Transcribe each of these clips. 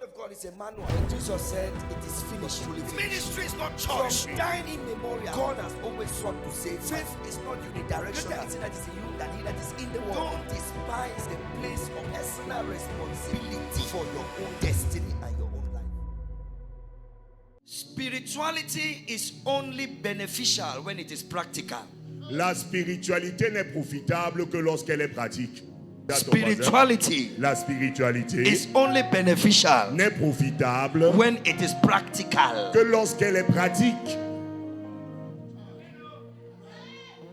of God is a manual. And Jesus said, it is finished. Ministry is not From church. time immemorial, God has always sought to save. Faith is not unidirectional. That is in you, that he that is in the world. Don't despise the place of personal responsibility for your own destiny and your own life. Spirituality is only beneficial when it is practical. La spiritualité n'est profitable que lorsqu'elle est pratique. Spirituality La spiritualité is only beneficial n'est profitable when it is practical. que lorsqu'elle est pratique.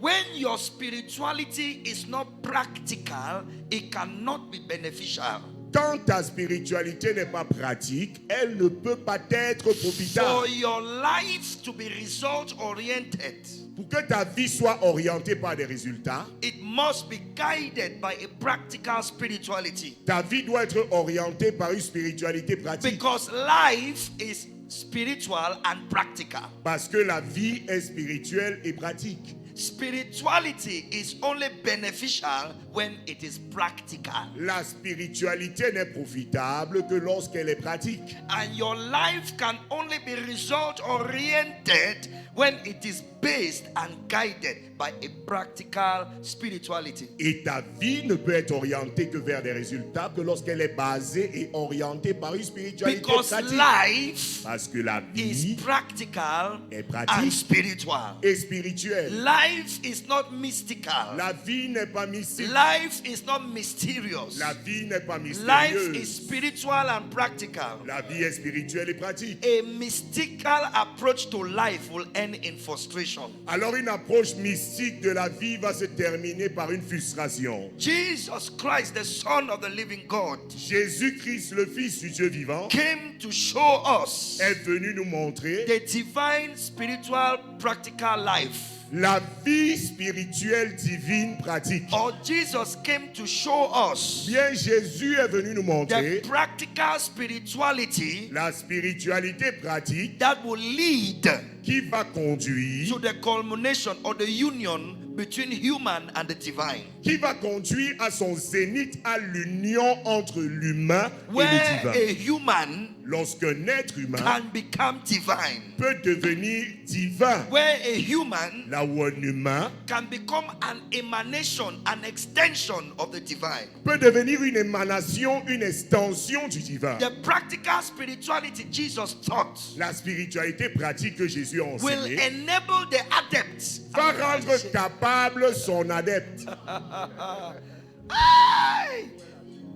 When your spirituality is not practical, it cannot be beneficial. Quand ta spiritualité n'est pas pratique, elle ne peut pas être For profitable. your life to be result oriented, Pour que ta vie soit orientée par des résultats, it must be guided by a practical spirituality. ta vie doit être orientée par une spiritualité pratique. Because life is spiritual and practical. Parce que la vie est spirituelle et pratique. Spirituality is only beneficial when it is practical. La spiritualité n'est profitable que lorsqu'elle est pratique. And your life can only be result oriented when it is based and guided by a practical spirituality. Et ta vie ne peut être orientée que vers des résultats que lorsqu'elle est basée et orientée par une spiritualité Because pratique. life Parce que la is vie practical est and pratique spiritual. et spirituelle. Life is not mystical. La vie n'est pas mystique. Life is not mysterious. La vie n'est pas Life is mystérieuse. spiritual and practical. La vie est spirituelle et pratique. A mystical approach to life will end in frustration. Alors une approche mystique de la vie va se terminer par une frustration. Jesus Christ, the Son of the living God, Jésus-Christ, le Fils du Dieu vivant, came to show us est venu nous montrer the divine, spiritual, practical life. la vie spirituelle divine pratique. Or Jesus came to show us Bien, Jésus est venu nous montrer the practical spirituality la spiritualité pratique that will lead qui va conduire, to the culmination or the union between human and the divine. qui va conduire à son zénith, à l'union entre l'humain et Where le a divin. human Lorsqu'un être humain can become divine. peut devenir divin, Where a human là où un humain can become an emanation, an extension of the divine. peut devenir une émanation, une extension du divin. The practical spirituality Jesus taught La spiritualité pratique que Jésus a will enseignée enable the adepts va rendre capable son adepte,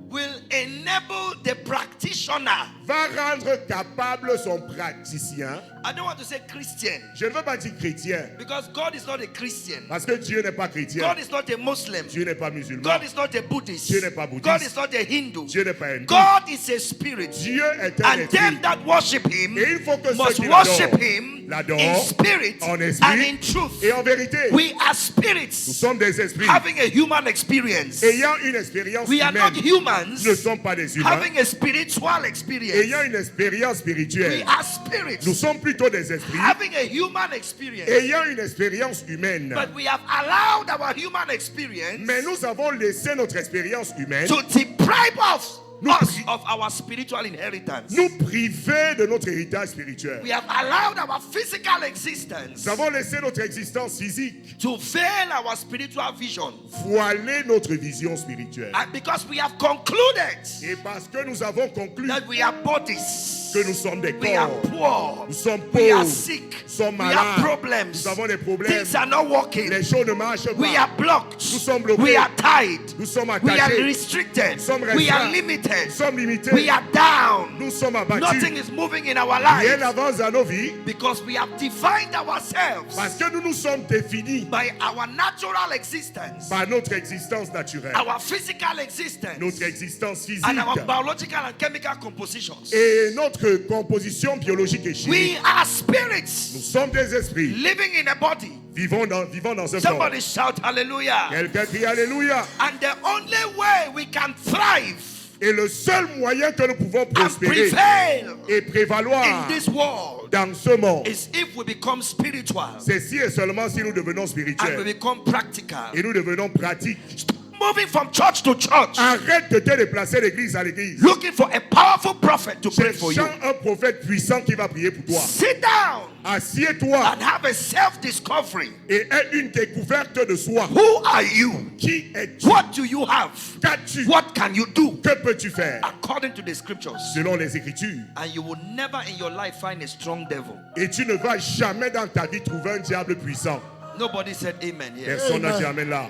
will enable the practitioner. va rendre capable son praticien. I don't want to say Christian Je ne veux pas dire chrétien, because God is not a Christian. parce que Dieu n'est pas chrétien. God is not a Muslim. Dieu n'est pas musulman. God is not a Buddhist. Dieu n'est pas bouddhiste. God is not a Hindu. Dieu n'est pas hindou. God is a spirit. Dieu est un And them esprit. that worship him Et il faut que ceux must qui worship l'adorent him in l'adorent spirit en and esprit in truth. et en vérité. We are Nous spirits sommes des esprits having a human experience. ayant une expérience We are not humaine. humans Nous ne sommes pas des humains having a spiritual experience. ayant une expérience We spirituelle. are spirits Nous sommes plutôt des esprits having a human experience. ayant une expérience humaine. But we have allowed our human experience Mais nous avons laissé notre expérience humaine to deprive us Nous pri- of our spiritual inheritance. nous priver de notre héritage spirituel. We have allowed our physical existence Nous avons laissé notre existence physique to veil our spiritual vision. voiler notre vision spirituelle. And because we have concluded Et parce que nous avons conclu that we are bodies, que nous sommes des we are corps, poor, nous sommes we are pauvres, sick, nous sommes we have malades, problems, nous avons des problèmes, things are not working, les choses ne marchent we pas, are blocked, nous sommes bloqués, we are tied, nous sommes we are attachés, restricted, nous sommes we are restreints, limited, nous sommes limités, we are down. nous sommes Nothing abattus. is moving in our Rien lives n'avance dans nos vies because we have defined ourselves parce que nous nous sommes définis by our natural existence, par notre existence naturelle, our physical existence, notre existence physique and our biological and chemical compositions. et notre composition biologique et chimique. We are Nous spirits sommes des esprits living in a body. vivant dans un corps. Somebody shout hallelujah. Quelqu'un crie Alléluia. And the only way we can thrive Et le seul moyen que nous pouvons and prospérer prevail et prévaloir in this world dans ce monde, is if we become spiritual c'est si et seulement si nous devenons and we spirituels become practical. et nous devenons pratiques. moving from church to church. Arrête de te déplacer d'église à l'église. Looking for a powerful prophet to pray for you. Cherchant un prophète puissant qui va prier pour toi. Sit down Assieds-toi and have a self-discovery. et aie une découverte de soi. Who are you? Qui es-tu? What do you have? Qu'as-tu? What can you do? Que peux-tu faire? According to the scriptures. Selon les Écritures. And you will never in your life find a strong devil. Et tu ne vas jamais dans ta vie trouver un diable puissant. Nobody said amen here. Personne n'a dit amen là.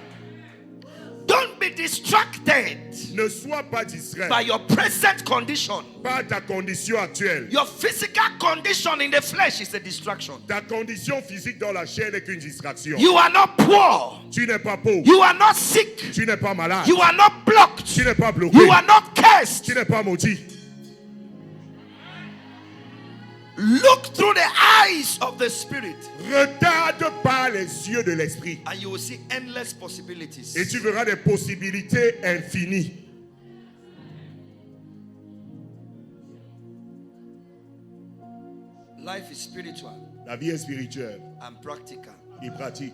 Don't be distracted Ne sois pas distrait by your present condition. par ta condition actuelle. Your physical condition in the flesh is a distraction. Ta condition physique dans la chair n'est qu'une distraction. You are not poor. Tu n'es pas pauvre. You are not sick. Tu n'es pas malade. You are not blocked. Tu n'es pas bloqué. You are not cursed. Tu n'es pas maudit. Look through the eyes of the Spirit Regarde par les yeux de l'esprit and you will see endless possibilities. et tu verras des possibilités infinies. Life is spiritual La vie est spirituelle and practical. et pratique.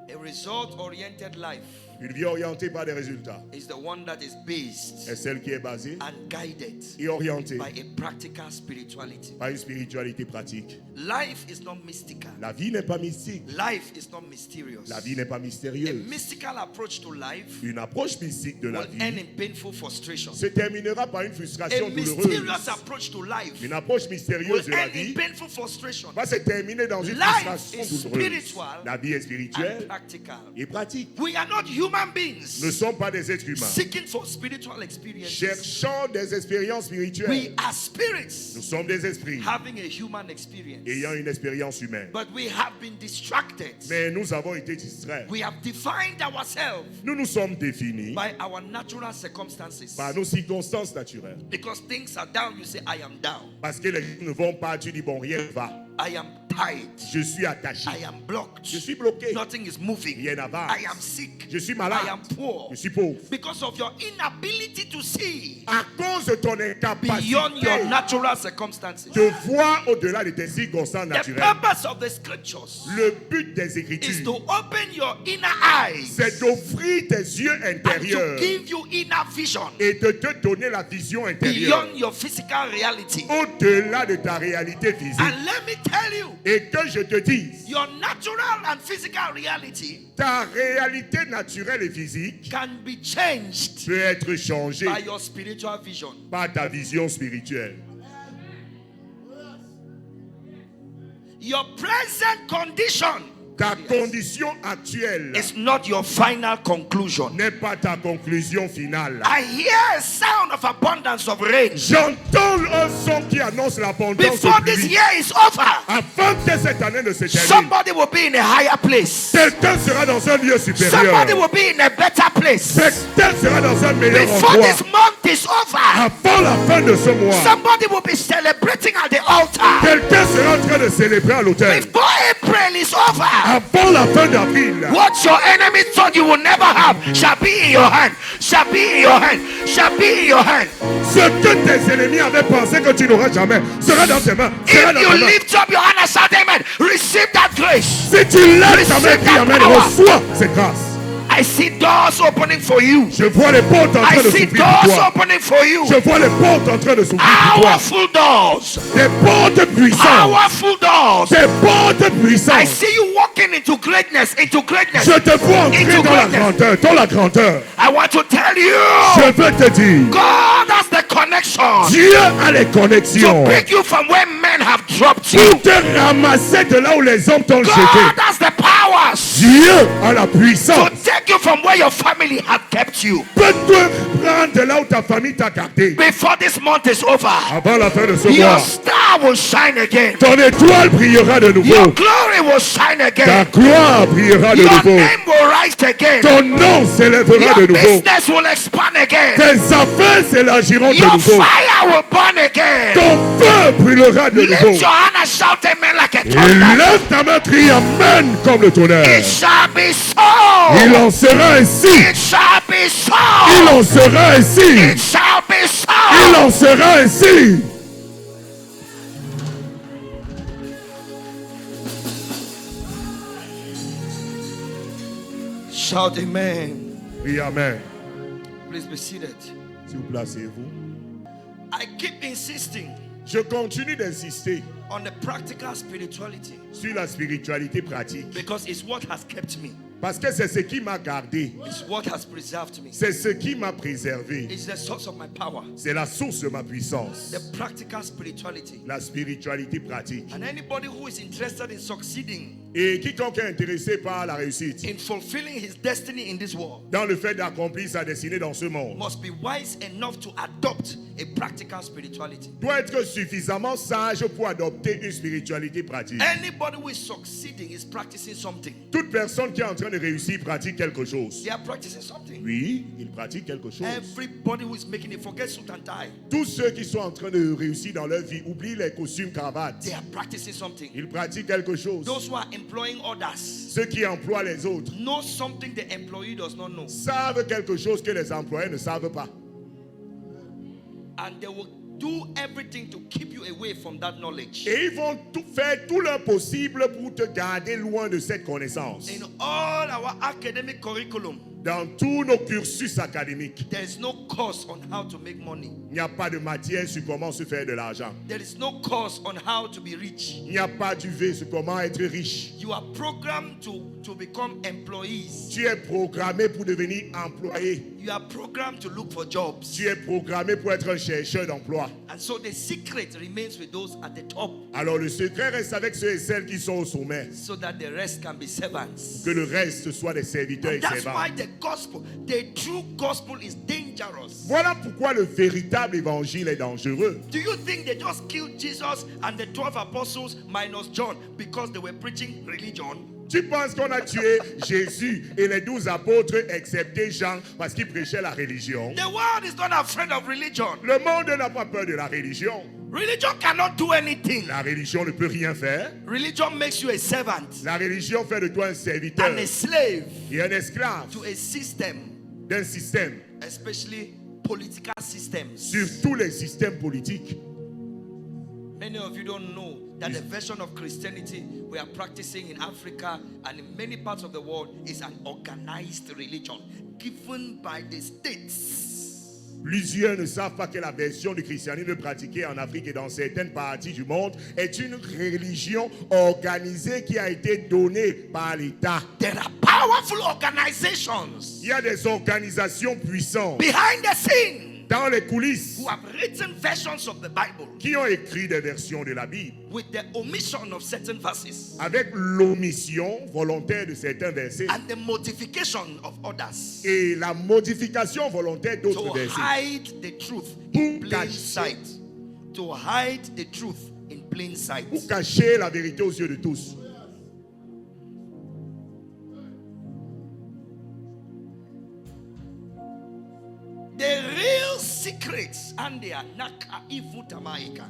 A result-oriented life Une vie orientée par des résultats is the one that is based est celle qui est basée and guided et orientée by a practical spirituality. par une spiritualité pratique. Life is not mystical. La vie n'est pas mystique. Life is not mysterious. La vie n'est pas A mystérieuse. mystical approach to life Une approche mystique de la will end vie in painful frustration. se terminera par une A frustration mysterious douloureuse. approach to life Une approche will mystérieuse de la end in vie painful frustration. va se terminer dans une Life frustration is douloureuse. spiritual La vie est and spirituelle practical. et pratique. We are not human beings Ne sommes pas des êtres humains seeking for spiritual experiences. cherchant des expériences We spirituelles. are spirits Nous sommes des esprits having a human experience. ayant une expérience humaine. But we have been distracted. Mais nous avons été distraits. We have defined ourselves Nous nous sommes définis by our natural circumstances. par nos circonstances naturelles. Because things are down, you say, I am down. Parce que les gens ne vont pas, tu dis bon, rien ne va. I am tied. Je suis attaché. I am blocked. Je suis bloqué. Nothing is moving. Rien n'avance. I am sick. Je suis malade. I am poor. Je suis pauvre. Because of your inability to see À cause de ton incapacité beyond your natural circumstances. de voir au-delà de tes circonstances The naturelles. purpose of the scriptures Le but des is Écritures, to open your inner eyes c'est d'offrir tes yeux and intérieurs to give you inner vision et de te donner la vision intérieure beyond your physical reality. au-delà de ta réalité physique. And let me tell you, Et que je te dise, your natural and physical reality ta réalité naturelle et physique can be changed peut être changée by your spiritual vision. par ta vision spirituelle. Your present condition Ta condition actuelle is not your final conclusion. n'est pas ta conclusion finale. I hear a sound of abundance of rain. J'entends un son qui annonce l'abondance Before de this pluie. year is over, Avant que cette année ne se termine, somebody will be in a higher place. quelqu'un sera dans un lieu supérieur. Somebody will be in a better place. Quelqu'un sera dans un meilleur Before endroit. this month is over, Avant la fin de ce mois, somebody will be celebrating at the altar. quelqu'un sera en train de célébrer à l'autel. Before April is over, Avant la fin d'avril, what your enemy thought you will never have shall be in your hand, shall be in your hand, shall be in your hand. ce que tes ennemis avaient pensé que tu n'auras jamais sera dans tes mains. Sera If dans you tes mains. lift up your hand and shout amen, receive that grace. Si tu lèves ta main et dis amen, reçois cette grâce. I see doors opening for you. Je vois les portes en I train de see s'ouvrir pour doors toi. opening for you. Je vois les portes en train de s'ouvrir pour toi. Powerful doors. Des portes puissantes. Powerful doors. Des portes I puissantes. see you walking into greatness, into greatness. Je te vois entrer Into dans la greatness. grandeur, dans la grandeur. I want to tell you, Je veux te dire, God has the connection Dieu a les to connexions pick you from where men have dropped you. pour te ramasser de là où les hommes t'ont jeté. God has the powers Dieu a la to puissance. take you from where your family had kept you. Peut te prendre de là où ta famille t'a gardé. Before this month is over, Avant la fin de ce your mois, star will shine again. ton étoile brillera de Your nouveau. glory will shine Ta again. gloire brillera de Your nouveau. name will rise again. Ton nom s'élèvera Your de nouveau. business will expand again. Tes affaires s'élargiront de Your nouveau. fire will burn again. Ton feu brûlera de nouveau. Lift your hand and shout amen like a Et thunder. lève ta main, crie amen comme le tonnerre. It shall be Il so. en sera ainsi. It shall be Il so. en sera ainsi. It shall be Il so. en sera ainsi. Shout amen. Oui, amen. Please be seated. S'il vous placez-vous. I keep insisting Je continue d'insister on the practical spirituality sur la spiritualité pratique. because it's what has kept me. Parce que c'est ce qui m'a gardé. It's what has preserved me. C'est ce qui m'a préservé. It's the source of my power. C'est la source de ma puissance. The practical spirituality. La spiritualité pratique. And anybody who is interested in succeeding Et quiconque est intéressé par la réussite, in fulfilling his destiny in this world, dans le fait d'accomplir sa destinée dans ce monde, must be wise enough to adopt a practical spirituality. doit être suffisamment sage pour adopter une spiritualité pratique. Anybody who is succeeding is practicing something. Toute personne qui est en train de réussir pratique quelque chose. They are practicing something. Oui, il pratique quelque chose. Everybody who is making it, forget suit and tie. Tous ceux qui sont en train de réussir dans leur vie oublient les costumes cravates. They are practicing something. Ils pratiquent quelque chose. Those who are employing others Ceux qui emploient les autres know something the employee does not know. savent quelque chose que les employés ne savent pas. And they will do everything to keep you away from that knowledge. Et ils vont faire tout leur possible pour te garder loin de cette connaissance. In all our academic curriculum, Dans tous nos cursus académiques, there is no course on how to make money. il n'y a pas de matière sur comment se faire de l'argent. There is no course on how to be rich. Il n'y a pas d'UV sur comment être riche. You are programmed to become employees. Tu es programmé pour devenir employé. You are programmed to look for jobs. Tu es programmé pour être un chercheur d'emploi. And so the secret remains with those at the top, Alors le secret reste avec ceux et celles qui sont au sommet. so that the rest can be servants. Que le reste soit des serviteurs et That's why servantes. the gospel, the true gospel, is dangerous. Voilà pourquoi le véritable évangile est dangereux. Do you think they just killed Jesus and the 12 apostles minus John because they were preaching religion? Tu penses qu'on a tué Jésus et les 12 apôtres excepté Jean parce qu'ils prêchaient la religion? The world is not afraid of religion. Le monde n'a pas peur de la religion. Religion cannot do anything. La religion ne peut rien faire. Religion makes you a servant La religion fait de toi un serviteur and a slave et un esclave to a system, d'un système, especially political systems. sur tous les systèmes politiques. Many of you don't know that the version of Christianity we are practicing in Africa and in many parts of the world is an organized religion given by the states. Plusieurs ne savent pas que la version du christianisme pratiquée en Afrique et dans certaines parties du monde est une religion organisée qui a été donnée par l'État. There are powerful organizations Il y a des organisations puissantes behind the scene dans les coulisses who have written versions of the Bible qui ont écrit des versions de la Bible with the omission of certain verses avec l'omission volontaire de certains versets and the modification of others et la modification volontaire d'autres to versets hide the truth in Pour plain cacher. sight. To hide the truth in plain sight. pour cacher la vérité aux yeux de tous. The real secrets, and they are naka ifutamaika.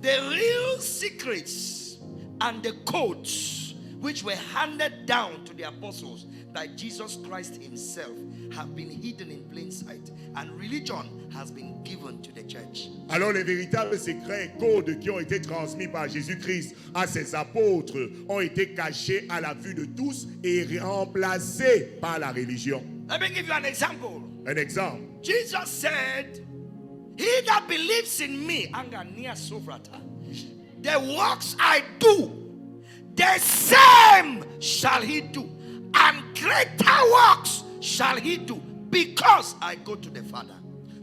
The real secrets and the codes which were handed down to the apostles by Jesus Christ himself have been hidden in plain sight, and religion has been given to the church. Alors les véritables secrets et codes qui ont été transmis par Jésus-Christ à ses apôtres ont été cachés à la vue de tous et remplacés par la religion. Let me give you an example. Un exemple. Jesus said, "He that believes in me, Angania Sovrata, the works I do, the same shall he do, and greater works shall he do, because I go to the Father."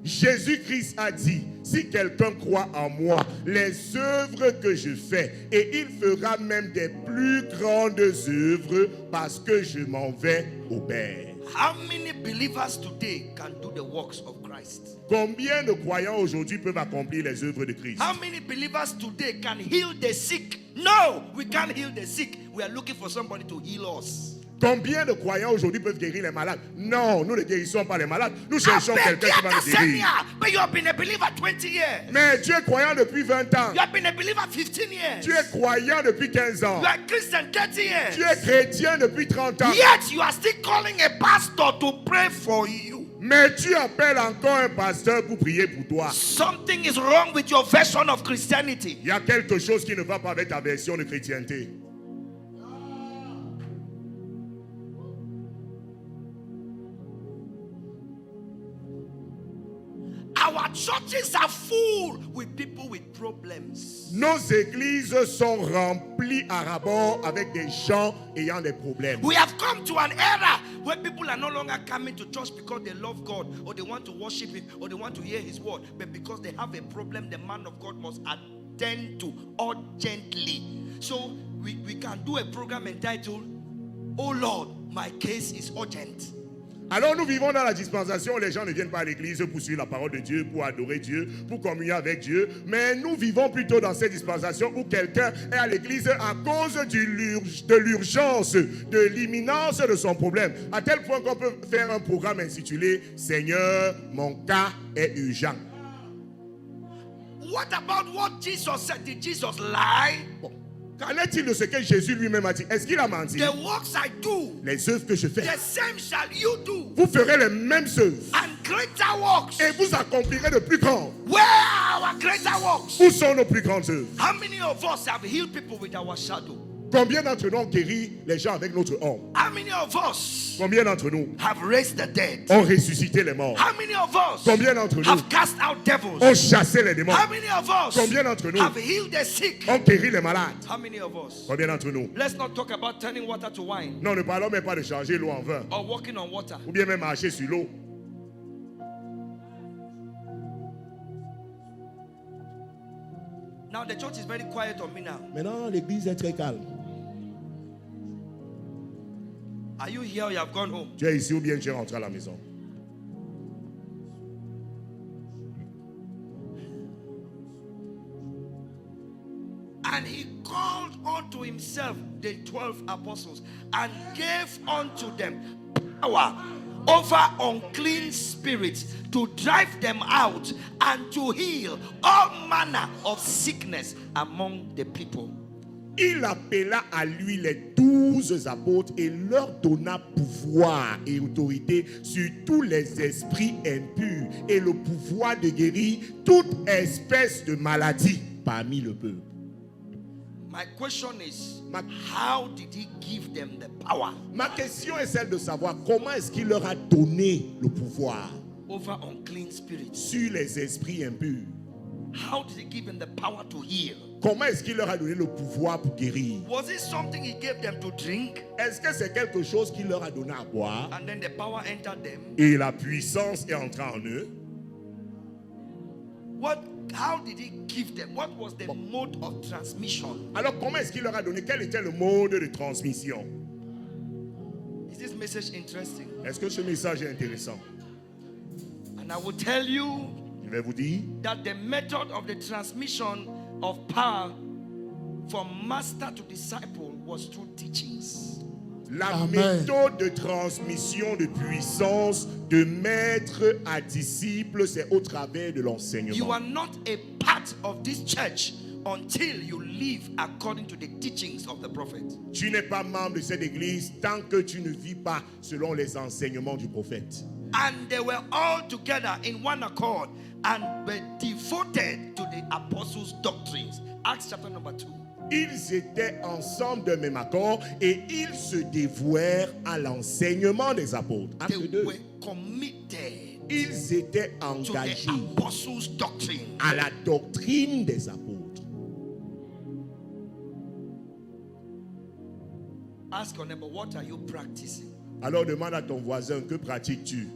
Jésus-Christ a dit, si quelqu'un croit en moi, les œuvres que je fais, et il fera même des plus grandes œuvres parce que je m'en vais au Père. How many believers today can do the works of Christ? Combien de croyants aujourd'hui peuvent accomplir les œuvres de Christ? How many believers today can heal the sick? No, we can't heal the sick. We are looking for somebody to heal us. Combien de croyants aujourd'hui peuvent guérir les malades? Non, nous ne guérissons pas les malades. Nous cherchons quelqu'un qui va nous guérir. But you have been a believer 20 years. Mais tu es croyant depuis 20 ans. You have been a believer 15 years. Tu es croyant depuis 15 ans. You are a Christian 30 years. Tu es chrétien depuis 30 ans. Yet you are still calling a pastor to pray for you. Mais tu appelles encore un pasteur pour prier pour toi. Something is wrong with your version of Christianity. Il y a quelque chose qui ne va pas avec ta version de chrétienté. problems. Nos églises sont remplies à rabord avec des gens ayant des problèmes. We have come to an era where people are no longer coming to church because they love God or they want to worship Him or they want to hear His word, but because they have a problem the man of God must attend to urgently. So we can do a program entitled, "Oh Lord, my case is urgent." Alors nous vivons dans la dispensation où les gens ne viennent pas à l'église pour suivre la parole de Dieu, pour adorer Dieu, pour communier avec Dieu. Mais nous vivons plutôt dans cette dispensation où quelqu'un est à l'église à cause de l'urgence, de l'imminence de son problème. À tel point qu'on peut faire un programme intitulé « Seigneur, mon cas est urgent ». What about what Jesus said? Did Jesus lie? Bon. Qu'en est-il de ce que Jésus lui-même a dit? Est-ce qu'il a menti? The works I do, Les œuvres que je fais, the same shall you do, vous ferez les mêmes œuvres and greater works. et vous accomplirez de plus grandes. Where are our greater works? Où sont nos plus grandes œuvres? How many of us have healed people with our shadow? Combien d'entre nous ont guéri les gens avec notre ombre? How many of us Combien d'entre nous have raised the dead? ont ressuscité les morts? How many of us Combien d'entre nous have cast out devils? ont chassé les démons? How many of us Combien d'entre nous have healed the sick? ont guéri les malades? How many of us? Combien d'entre nous? Let's not talk about turning water to wine Non, ne parlons même pas de changer l'eau en vin, or walking on water. ou bien même marcher sur l'eau. Now the church is very quiet on me now. Maintenant, l'église est très calme. Are you here or you have gone home? Tu es ici ou bien tu es rentré à la maison? And he called unto himself the 12 apostles and gave unto them power over unclean spirits to drive them out and to heal all manner of sickness among the people. Il appela à lui les 12 apôtres et leur donna pouvoir et autorité sur tous les esprits impurs et le pouvoir de guérir toute espèce de maladie parmi le peuple. My question is, how did he give them the power Ma question est celle de savoir comment est-ce qu'il leur a donné le pouvoir over unclean spirits? sur les esprits impurs. How did he give them the power to heal? Comment est-ce qu'il leur a donné le pouvoir pour guérir? Was it something he gave them to drink Est-ce que c'est quelque chose qu'il leur a donné à boire and then the power entered them? et la puissance est entrée en eux? How did he give them? What was the mode of transmission? Alors comment est-ce qu'il leur a donné? Quel était le mode de transmission? Is this message interesting? Est-ce que ce message est intéressant? And I will tell you Je vais vous dire that the method of the transmission of power from master to disciple was through teachings. la Amen. méthode de transmission de puissance de maître à disciple, c'est au travers de You l'enseignement. are not a part of this church until you live according to the teachings of the prophet. Tu n'es pas membre de cette église tant que tu ne vis pas selon les enseignements du prophète. And they were all together in one accord and were devoted to the apostles' doctrines. Acts chapter number 2. Ils étaient ensemble de même accord et ils se dévouèrent à l'enseignement des apôtres. They Acte 2. were committed Ils étaient to engagés the apostles' doctrine. à la doctrine des apôtres. Ask your neighbor, what are you practicing? Alors demande à ton voisin, que pratiques-tu?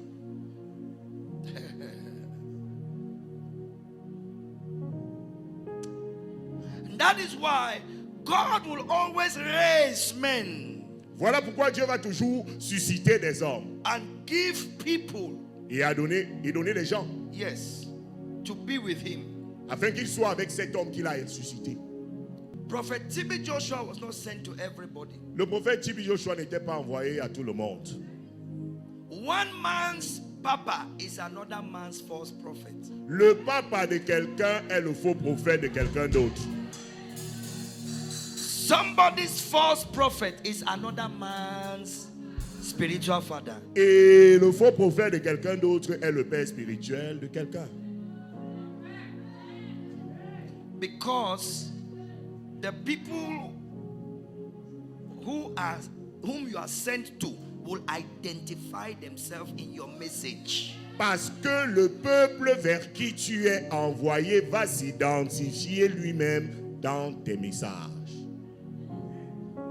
And that is why God will always raise men Voilà pourquoi Dieu va toujours susciter des hommes and give people, et donner les gens yes, to be with him. afin qu'ils soient avec cet homme qu'il a suscité. Prophet T.B. Joshua was not sent to everybody. Le prophète T.B. Joshua n'était pas envoyé à tout le monde. One man's papa is another man's false prophet. Le papa de quelqu'un est le faux prophète de quelqu'un d'autre. Somebody's false prophet is another man's spiritual father. Et le faux prophète de quelqu'un d'autre est le père spirituel de quelqu'un. Because the people whom you are sent to will identify themselves in your message. Parce que le peuple vers qui tu es envoyé va s'identifier lui-même dans tes messages.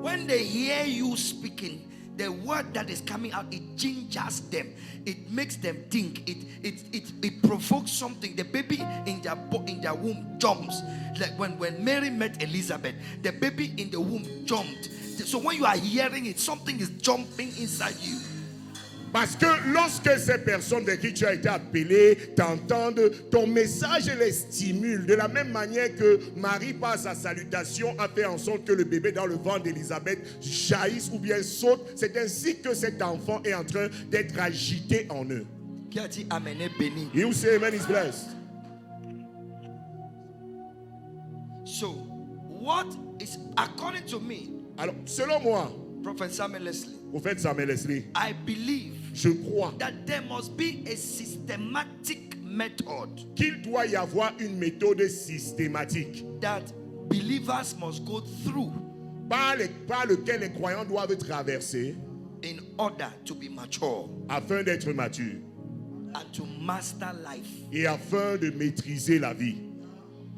When they hear you speaking, the word that is coming out, it gingers them. It makes them think. It provokes something. The baby in their womb jumps. Like when Mary met Elizabeth, the baby in the womb jumped. So when you are hearing it, something is jumping inside you. Parce que lorsque ces personnes vers qui tu as été appelé t'entendent, ton message les stimule. De la même manière que Marie, par sa salutation, a fait en sorte que le bébé dans le ventre d'Élisabeth jaillisse ou bien saute, c'est ainsi que cet enfant est en train d'être agité en eux. Qui a dit Amen est béni? You say amen is blessed. So, what is, according to me, Alors, selon moi, Prophet Samuel Leslie, prophète Samuel Leslie, I believe je crois that there must be a systematic method qu'il doit y avoir une méthode systématique that believers must go through par lequel les croyants doivent traverser in order to be mature afin d'être matures and to master life. et afin de maîtriser la vie.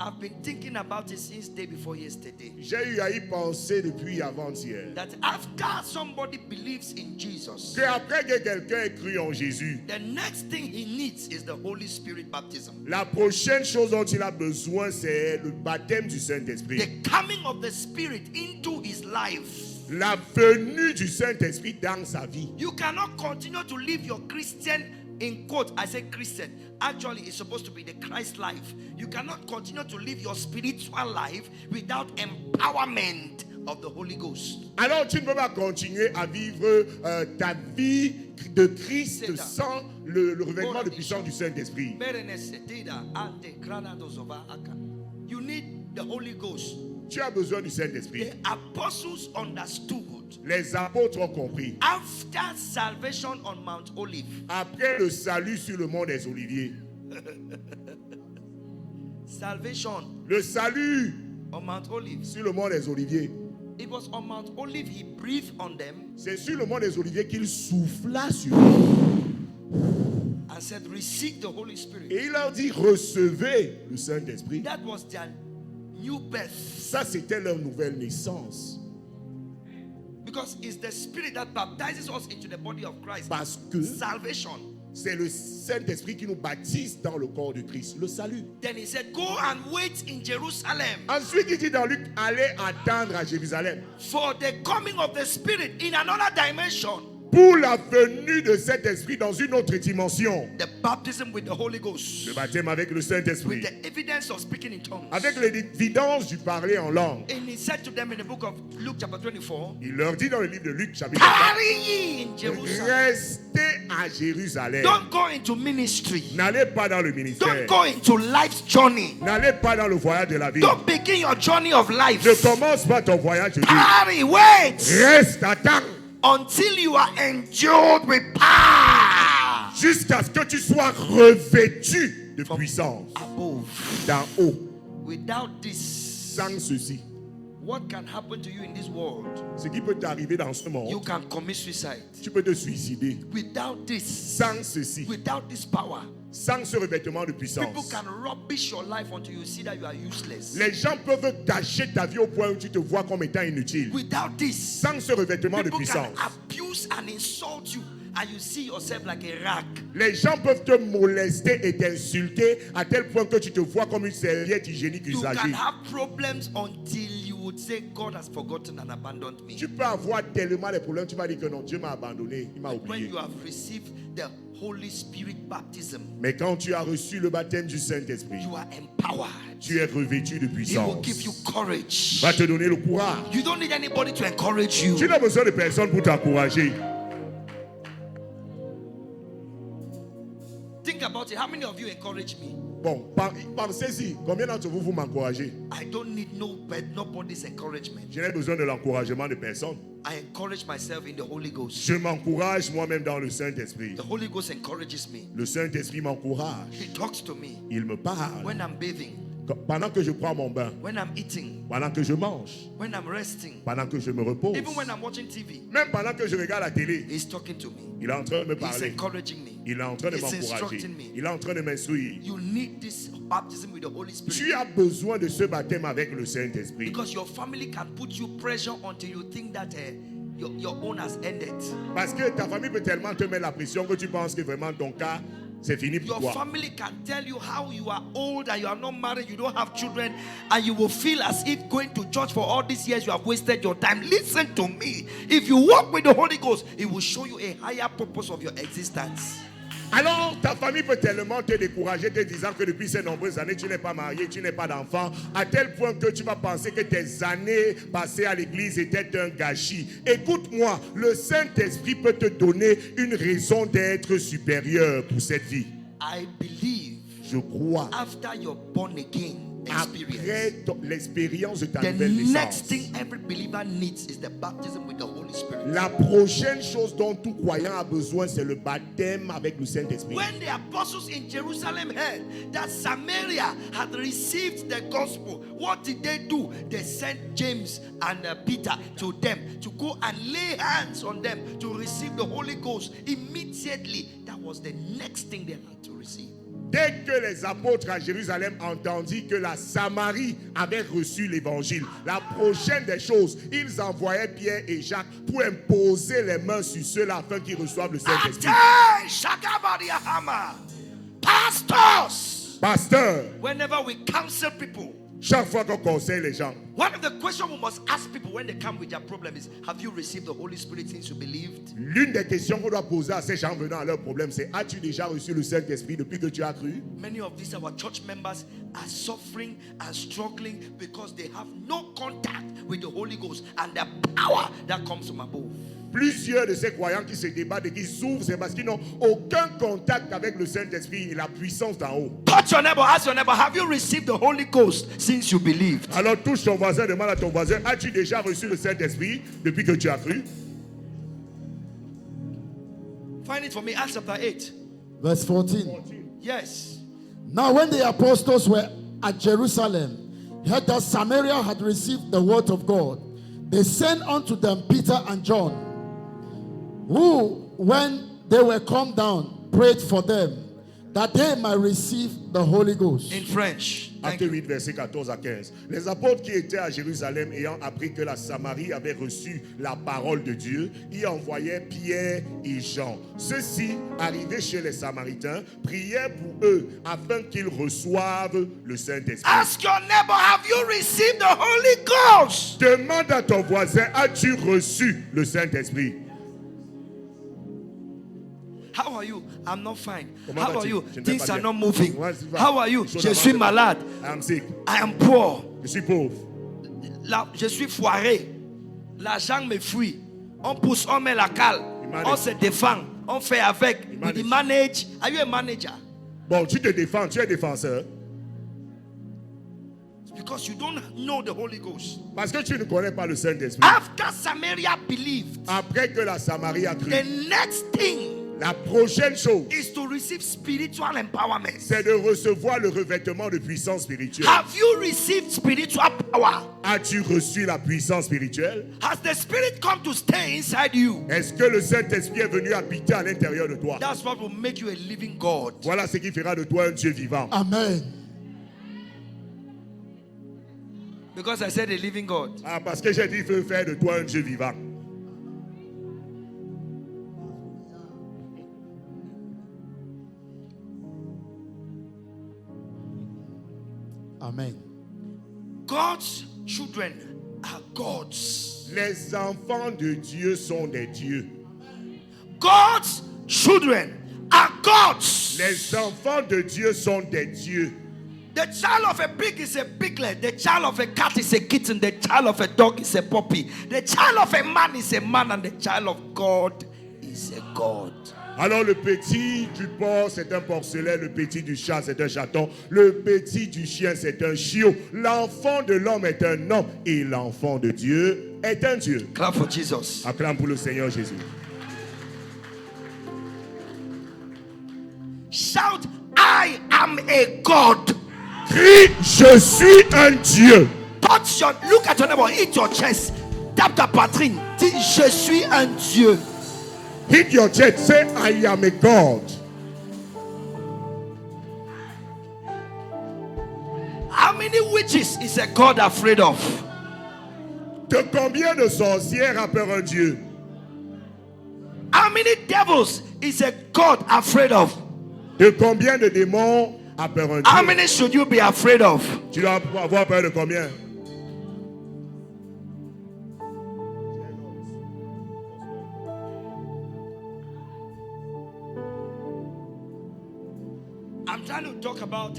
I've been thinking about it since day before yesterday. J'ai eu à y penser depuis avant-hier. That after somebody believes in Jesus, Que après que quelqu'un ait cru en Jésus, the next thing he needs is the Holy Spirit baptism. la prochaine chose dont il a besoin, c'est le baptême du Saint-Esprit. The coming of the Spirit into his life. La venue du Saint-Esprit dans sa vie. You cannot continue to live your Christian, in quote, I say Christian. Actually, it's supposed to be the Christ life. You cannot continue to live your spiritual life without empowerment of the Holy Ghost. Alors tu ne peux pas continuer à vivre ta vie de Christ sans le revêtement de puissance du Saint-Esprit. You need the Holy Ghost. Tu as besoin du Saint-Esprit. The apostles understood. Les apôtres ont compris. After salvation on Mount Olive. Après le salut sur le mont des Oliviers. Salvation. Le salut on Mount Olive. Sur le mont des Oliviers. It was on Mount Olive he breathed on them. C'est sur le mont des Oliviers qu'il souffla sur eux. And said, receive the Holy Spirit. Et il leur dit, recevez le Saint-Esprit. That was their new birth. Ça, c'était leur nouvelle naissance. Because it's the Spirit that baptizes us into the body of Christ. Parce que salvation. C'est le Saint-Esprit qui nous baptise dans le corps de Christ, le salut. Then he said, go and wait in Jerusalem. Ensuite, il dit dans Luc, allez attendre à Jérusalem. For the coming of the Spirit in another dimension. Pour la venue de cet esprit dans une autre dimension. The baptism with the Holy Ghost. Le baptême avec le Saint-Esprit. With the evidence of speaking in tongues. Avec l'évidence du parler en langue. And he said to them in the book of Luke chapter 24. Il leur dit dans le livre de Luc chapitre 24. Restez à Jérusalem. Don't go into ministry. N'allez pas dans le ministère. Don't go into life's journey. N'allez pas dans le voyage de la vie. Don't begin your journey of life. Ne commence pas ton voyage de vie. Hurry, wait. Reste, attends. Until you are endued with power. Jusqu'à ce que tu sois revêtu de puissance. Above. D'en haut. Without this. Sans ceci. What can happen to you in this world? Ce qui peut t'arriver dans ce monde. You can commit suicide. Tu peux te suicider. Without this. Sans ceci. Without this power. Sans ce revêtement de puissance. People can rubbish your life until you see that you are useless. Les gens peuvent tâcher ta vie au point où tu te vois comme étant inutile. Without this. Sans ce revêtement de puissance. People can abuse and insult you. And you see yourself like a rag. Les gens peuvent te molester et t'insulter à tel point que tu te vois comme une serviette hygiénique usagée. You can have problems until you would say God has forgotten and abandoned me. Tu peux avoir tellement de problèmes, tu vas dire que non, Dieu m'a abandonné, il m'a When oublié. you have received the Holy Spirit baptism, mais quand tu as reçu le baptême du Saint-Esprit, you are empowered. Tu es revêtu de He will puissance. give you courage. Va te donner le courage. You don't need anybody to encourage you. Tu n'as besoin de personne pour t'encourager. Think about it. How many of you encourage me? Bon, pensez-y. Combien d'entre vous m'encouragez? I don't need nobody's encouragement. Je n'ai besoin de l'encouragement de personne. I encourage myself in the Holy Ghost. Je m'encourage moi-même dans le Saint-Esprit. The Holy Ghost encourages me. Le Saint-Esprit m'encourage. He talks to me. Il me parle. When I'm bathing, Pendant que je prends mon bain, when I'm eating, pendant que je mange, when I'm resting, pendant que je me repose, even when I'm watching TV, même pendant que je regarde la télé, He's talking to me. il est en train de me He's parler. encouraging me. Il est en train de He's m'encourager. instructing me. Il est en train de m'instruire. You need this baptism with the Holy Spirit. Tu as besoin de ce baptême avec le Saint-Esprit. Because your family can put you pressure until you think that your own has ended. Parce que ta famille peut tellement te mettre la pression que tu penses que vraiment ton cas, c'est fini pour Your toi. family can tell you how you are old and you are not married, you don't have children, and you will feel as if going to church for all these years you have wasted your time. Listen to me. If you walk with the Holy Ghost, it will show you a higher purpose of your existence. Alors, ta famille peut tellement te décourager, te disant que depuis ces nombreuses années, tu n'es pas marié, tu n'es pas d'enfant, à tel point que tu vas penser que tes années passées à l'église étaient un gâchis. Écoute-moi, le Saint-Esprit peut te donner une raison d'être supérieur pour cette vie. I believe Je crois. after your born again experience, Après l'expérience de ta the nouvelle next naissance, thing every believer needs is the baptism with the Holy Spirit. la prochaine chose dont tout croyant a besoin, c'est le baptême avec le Saint-Esprit. When the apostles in Jerusalem heard that Samaria had received the gospel, what did they do? They sent James and Peter to them to go and lay hands on them to receive the Holy Ghost. Immediately, that was the next thing they had to receive. Dès que les apôtres à Jérusalem entendirent que la Samarie avait reçu l'évangile, la prochaine des choses, ils envoyaient Pierre et Jacques pour imposer les mains sur ceux-là afin qu'ils reçoivent le Saint-Esprit. Pastors, Pasteur, whenever we counsel people, chaque fois qu'on conseille les gens, one of the questions we must ask people when they come with their problem is, have you received the Holy Spirit since you believed? l'une des questions qu'on doit poser à ces gens venant à leur problème, c'est: as-tu déjà reçu le Saint-Esprit depuis que tu as cru? Many of these our church members are suffering and struggling because they have no contact with the Holy Ghost and the power that comes from above. Plusieurs de ces croyants qui se débattent et qui souffrent, c'est parce qu'ils n'ont aucun contact avec le Saint-Esprit et la puissance d'en haut. Touch your neighbor, ask your neighbor, have you received the Holy Ghost since you believed? Alors touche ton voisin, demande à ton voisin: as-tu déjà reçu le Saint-Esprit depuis que tu as cru? Find it for me, Acts chapter 8. Verse 14. Yes. Now when the apostles were at Jerusalem, heard that Samaria had received the word of God, they sent unto them Peter and John, who, when they were come down, prayed for them, that they might receive the Holy Ghost. In French. Thank Acte you. 8, versets 14 à 15. Les apôtres qui étaient à Jérusalem, ayant appris que la Samarie avait reçu la parole de Dieu, y envoyaient Pierre et Jean. Ceux-ci, arrivés chez les Samaritains, priaient pour eux afin qu'ils reçoivent le Saint-Esprit. Ask your neighbor, have you received the Holy Ghost? Demande à ton voisin: as-tu reçu le Saint-Esprit? How are you? I'm not fine. Comment How are vas-tu? you? Je ne vais Things pas are bien. not moving. Comment tu vas? How are you? Les choses Je avancent suis pas. malade. I am sick. I am poor. Je suis pauvre. Là, je suis foiré. L'argent me fuit. On pousse, on met la cale. On se défend. On fait avec. We manage. Are you a manager? Bon, tu te défends, tu es défenseur. It's because you don't know the Holy Ghost. Parce que tu ne connais pas le Saint-Esprit. After Samaria believed, Après que la Samarie a cru, the next thing la prochaine chose, is to receive spiritual empowerment. c'est de recevoir le revêtement de puissance spirituelle. Have you received spiritual power? As-tu reçu la puissance spirituelle? Has the Spirit come to stay inside you? Est-ce que le Saint-Esprit est venu habiter à l'intérieur de toi? That's what will make you a living God. Voilà ce qui fera de toi un Dieu vivant. Amen. Because I said a living God. Ah, parce que j'ai dit, il faut faire de toi un Dieu vivant. Amen. God's children are gods. Les enfants de Dieu sont des dieux. God's children are gods. Les enfants de Dieu sont des dieux. The child of a pig is a piglet. The child of a cat is a kitten. The child of a dog is a puppy. The child of a man is a man. And the child of God is a God. Alors le petit du porc c'est un porcelet, le petit du chat c'est un chaton, le petit du chien c'est un chiot, l'enfant de l'homme est un homme et l'enfant de Dieu est un Dieu. Clap for Jesus. Acclame pour le Seigneur Jésus. Shout, I am a God. Crie, je suis un Dieu. Touch your, look at your neighbor, hit your chest, tap ta poitrine, dis je suis un Dieu. Hit your chest, say I am a God. How many witches is a God afraid of? De combien de sorcières a peur un Dieu? How many devils is a God afraid of? De combien de démons a peur un Dieu? How many should you be afraid of? Tu dois avoir peur de combien? I'm trying to talk about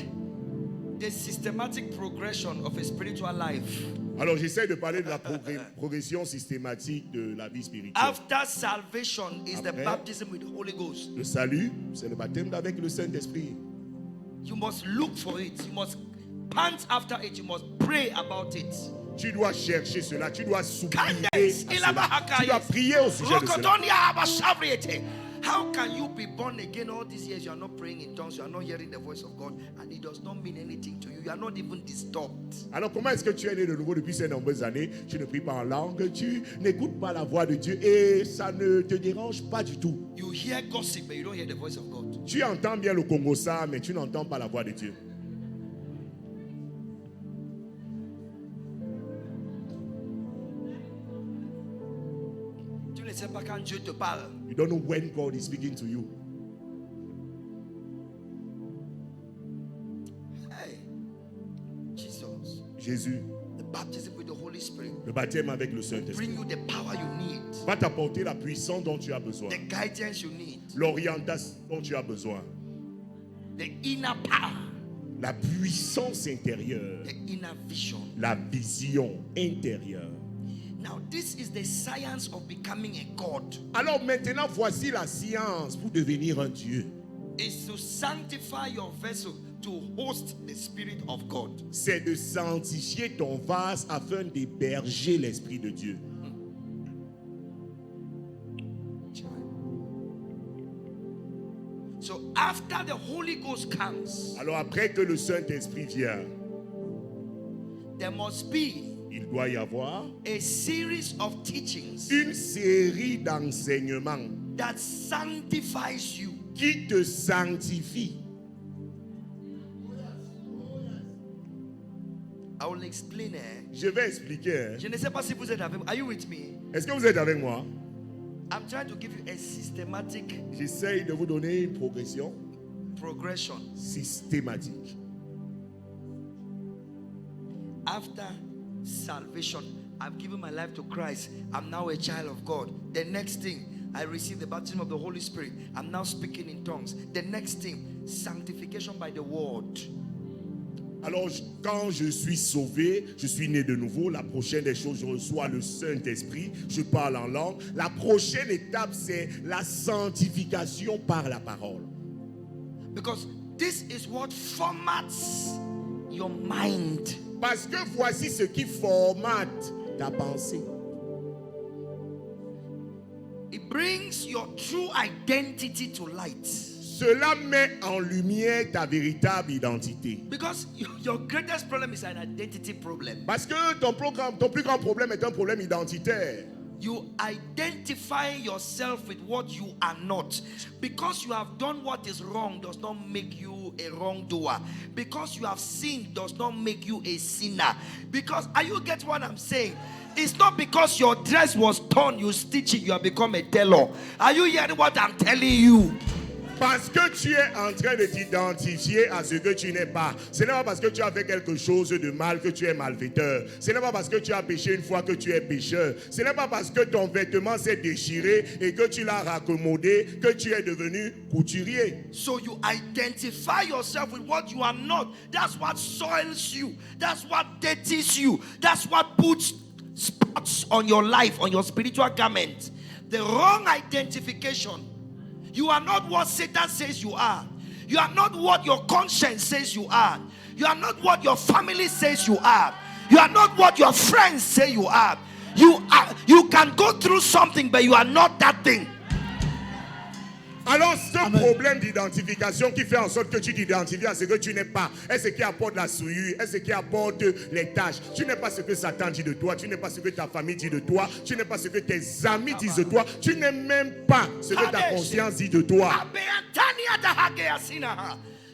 the systematic progression of a spiritual life. Alors j'essaie de parler de la progression systématique de la vie spirituelle. After salvation is the baptism with the Holy Ghost. Le salut, c'est le baptême avec le Saint-Esprit. You must look for it. You must pant after it. You must pray about it. Tu dois chercher cela, tu dois supplier à cela. Tu dois prier au sujet de cela. How can you be born again all these years? You are not praying in tongues, you are not hearing the voice of God, and it does not mean anything to you. You are not even disturbed. Alors comment est-ce que tu es né de nouveau depuis ces nombreuses années? Tu ne pries pas en langue, tu n'écoutes pas la voix de Dieu et ça ne te dérange pas du tout. You hear gossip, but you don't hear the voice of God. Tu entends bien le Congo-ça, mais tu n'entends pas la voix de Dieu. Tu ne sais pas quand Dieu te parle. You don't know when God is speaking to you. Hey, Jesus. Jésus, The baptism with the Holy Spirit le baptême avec le Saint-Esprit, bring you the power you need, va t'apporter la puissance dont tu as besoin, the guidance you need, l'orientation dont tu as besoin, the inner power, la puissance intérieure, the inner vision. la vision intérieure. Now, this is the science of becoming a God. Alors maintenant, voici la science pour devenir un Dieu. Is to sanctify your vessel to host the Spirit of God. C'est de sanctifier ton vase afin d'héberger l'Esprit de Dieu. So after the Holy Ghost comes, Alors après que le Saint-Esprit vient, there must be il doit y avoir a series of teachings une série d'enseignements that sanctifies you. qui te sanctifient. I will explain it. Je vais expliquer. Je ne sais pas si vous êtes avec moi. Are you with me? Est-ce que vous êtes avec moi? I'm trying to give you a systematic J'essaye de vous donner une progression progression. systématique. After salvation, I've given my life to Christ. I'm now a child of God. The next thing, I receive the baptism of the Holy Spirit. I'm now speaking in tongues. The next thing, sanctification by the word. Alors, quand je suis sauvé, je suis né de nouveau. La prochaine des choses, je reçois le Saint-Esprit. Je parle en langue. La prochaine étape, c'est la sanctification par la parole. Because this is what formats your mind. Parce que voici ce qui formate ta pensée. It brings your true identity to light. Cela met en lumière ta véritable identité. Because your greatest problem is an identity problem. Parce que ton plus grand problème est un problème identitaire. You identify yourself with what you are not. Because you have done what is wrong does not make you a wrongdoer. Because you have sinned does not make you a sinner. Because, are you get what I'm saying? It's not because your dress was torn, you stitch it, you have become a tailor. Are you hearing what I'm telling you? Parce que tu es en train de t'identifier à ce que tu n'es pas. Ce n'est pas parce que tu as fait quelque chose de mal que tu es malfaiteur. Ce n'est pas parce que tu as péché une fois que tu es pécheur. Ce n'est pas parce que ton vêtement s'est déchiré et que tu l'as raccommodé que tu es devenu couturier. So you identify yourself with what you are not. That's what soils you. That's what dirties you. That's what puts spots on your life, on your spiritual garment. The wrong identification. You are not what Satan says you are. You are not what your conscience says you are. You are not what your family says you are. You are not what your friends say you are. You can go through something, but you are not that thing. Alors ce Amen. problème d'identification qui fait en sorte que tu t'identifies à ce que tu n'es pas, est ce qui apporte la souillure, est ce qui apporte les tâches. Tu n'es pas ce que Satan dit de toi, tu n'es pas ce que ta famille dit de toi, tu n'es pas ce que tes amis disent de toi, tu n'es même pas ce que ta conscience dit de toi.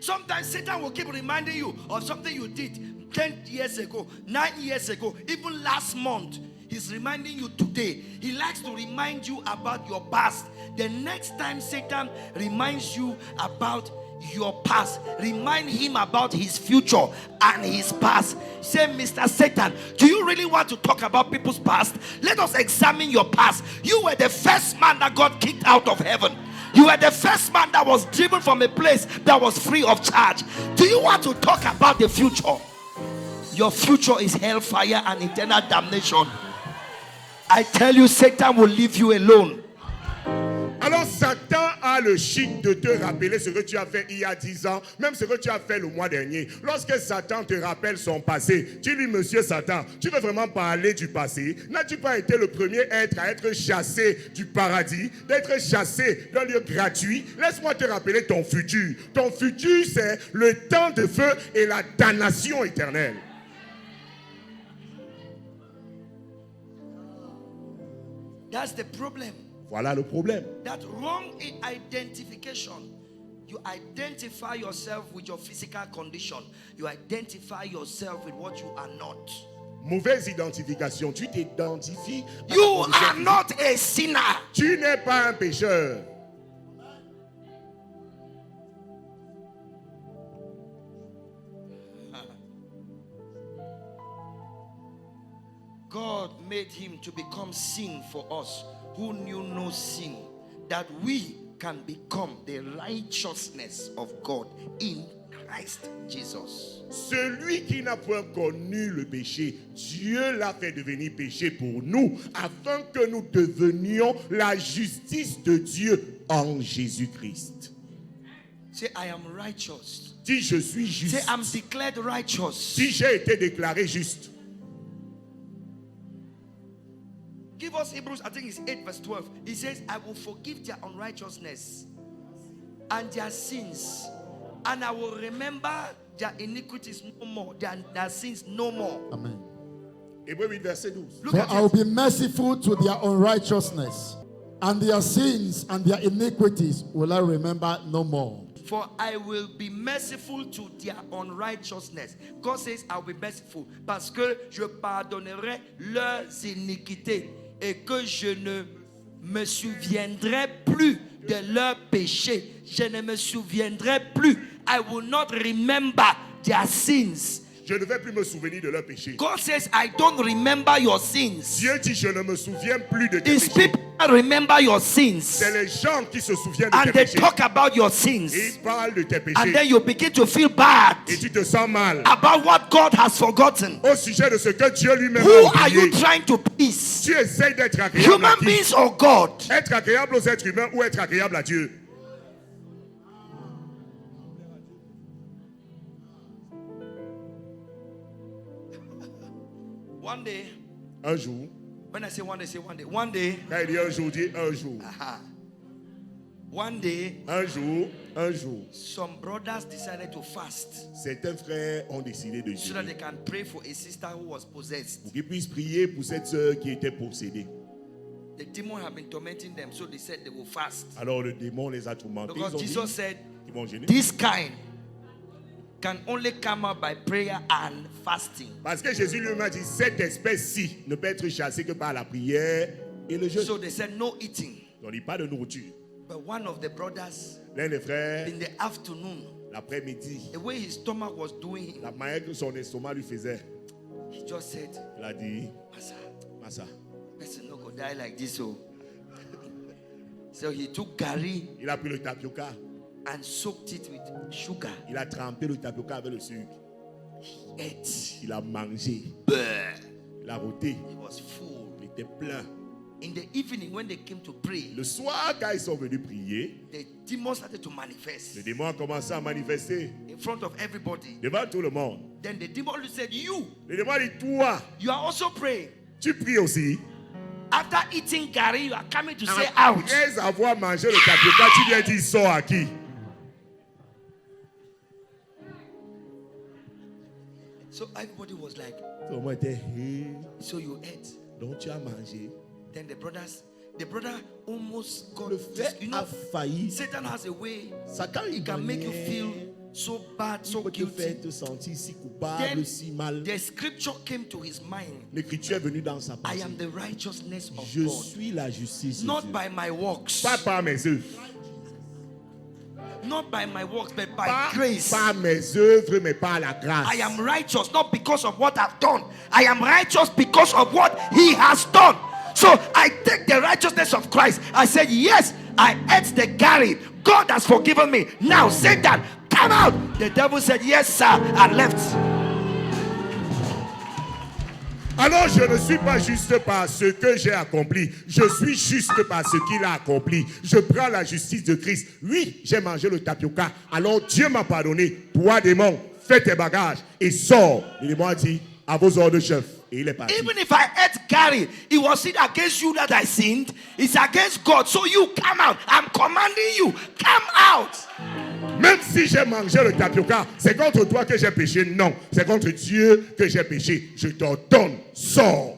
Sometimes Satan will keep reminding you of something you did 10 years ago, 9 years ago, even last month. He's reminding you today. He likes to remind you about your past. The next time Satan reminds you about your past, remind him about his future and his past. Say, Mr. Satan, do you really want to talk about people's past? Let us examine your past. You were the first man that got kicked out of heaven. You were the first man that was driven from a place that was free of charge. Do you want to talk about the future? Your future is hellfire and eternal damnation. I tell you, Satan will leave you alone. Alors Satan a le chic de te rappeler ce que tu as fait il y a 10 ans, même ce que tu as fait le mois dernier. Lorsque Satan te rappelle son passé, tu dis, monsieur Satan, tu veux vraiment parler du passé? N'as-tu pas été le premier être à être chassé du paradis, d'être chassé d'un lieu gratuit? Laisse-moi te rappeler ton futur. Ton futur, c'est le temps de feu et la damnation éternelle. That's the problem. Voilà le problème. That wrong identification. You identify yourself with your physical condition. You identify yourself with what you are not. Mauvaise identification. Tu t'identifies. You are not a sinner. Tu n'es pas un pécheur. God made him to become sin for us who knew no sin, that we can become the righteousness of God in Christ Jesus. Celui qui n'a point connu le péché, Dieu l'a fait devenir péché pour nous, afin que nous devenions la justice de Dieu en Jésus-Christ. Say, I am righteous. Dis, je suis juste. Say, I'm declared righteous. Dis, j'ai été déclaré juste. Give us Hebrews, I think it's 8 verse 12. He says, I will forgive their unrighteousness and their sins, and I will remember their iniquities no more, their sins no more. Amen. Hébreux 8 verset 12. Look For at I will it. be merciful to their unrighteousness, and their sins and their iniquities will I remember no more. For I will be merciful to their unrighteousness. God says, I will be merciful. Parce que je pardonnerai leurs iniquités. Et que je ne me souviendrai plus de leurs péchés. Je ne me souviendrai plus. I will not remember their sins. Je ne vais plus me souvenir de leurs péchés. God says, I don't remember your sins. Dieu dit, je ne me souviens plus de tes It's péchés. people that remember your sins. C'est les gens qui se souviennent de And tes they péchés. talk about your Et sins. ils parlent de tes And péchés. then you begin to feel bad Et tu te sens mal about what God has forgotten. au sujet de ce que Dieu lui-même Who a are you oublié. trying to please? Tu essayes d'être agréable à Human qui? beings or God? Être agréable aux êtres humains ou être agréable à Dieu? One day, Un jour, when I say one day, say one day. One day, quand il dit un jour, dis un jour. one day, Un jour, un jour. some brothers decided to fast Certains frères ont décidé de so that jeûner they can pray for a sister who was possessed. pour qu'ils puissent prier pour cette sœur qui était possédée. The demon had been tormenting them, so they said they will fast. Alors le démon les a tourmentés. Ils Because ont Jesus dit said, qu'ils vont jeûner. this kind can only come out by prayer and fasting. Parce que Jésus lui-même a dit, cette espèce-ci ne peut être chassée que par la prière et le jeûne. So they said no eating. On dit pas de nourriture. But one of the brothers, L'un des frères, in the afternoon, l'après-midi, the way his stomach was doing him, la manière que son estomac lui faisait, he just said, il a dit, Master, Massa. person no go die like this. So he took gari Il a pris le tapioca, and soaked it with sugar. il a trempé le tapioca avec le sucre, He ate. il a mangé, il a roté, He was full. il était plein. In the evening, when they came to pray, Le soir, quand ils sont venus prier, the demons started to manifest le démon a commencé à manifester in front of everybody. devant tout le monde. Then the demon said, you Le démon dit, toi, are also praying. tu pries aussi. After eating gari, you are coming to say out. Après avoir mangé le tapioca, tu viens dire sors à qui? So everybody was like, Tout le monde était, so you ate. donc tu as mangé. Then the brother almost got Le frère you a know, failli. Satan has a way. Satan, He can make you feel so bad, so peut te guilty. faire te sentir si coupable, Then si mal. the scripture came to his mind. L'écriture est venue dans sa I pensée. am the righteousness of Je God, suis la justice de not Dieu. by my works, Pas par mes œuvres. not by my works, but by Pas grace. par mes œuvres, mais par la grâce. I am righteous not because of what I've done. I am righteous because of what He has done. So I take the righteousness of Christ. I said, yes, I ate the gari. God has forgiven me. Now Satan, come out. The devil said, yes, sir, and left. Alors je ne suis pas juste par ce que j'ai accompli. Je suis juste par ce qu'il a accompli. Je prends la justice de Christ. Oui, j'ai mangé le tapioca. Alors Dieu m'a pardonné. Toi, démon, fais tes bagages et sors. Le démon a dit, à vos ordres, chef. Et il est parti. Even if I ate gari, it was it against you that I sinned. It's against God. So you come out. I'm commanding you. Come out. Même si j'ai mangé le tapioca, c'est contre toi que j'ai péché. Non, c'est contre Dieu que j'ai péché. Je t'ordonne, sors.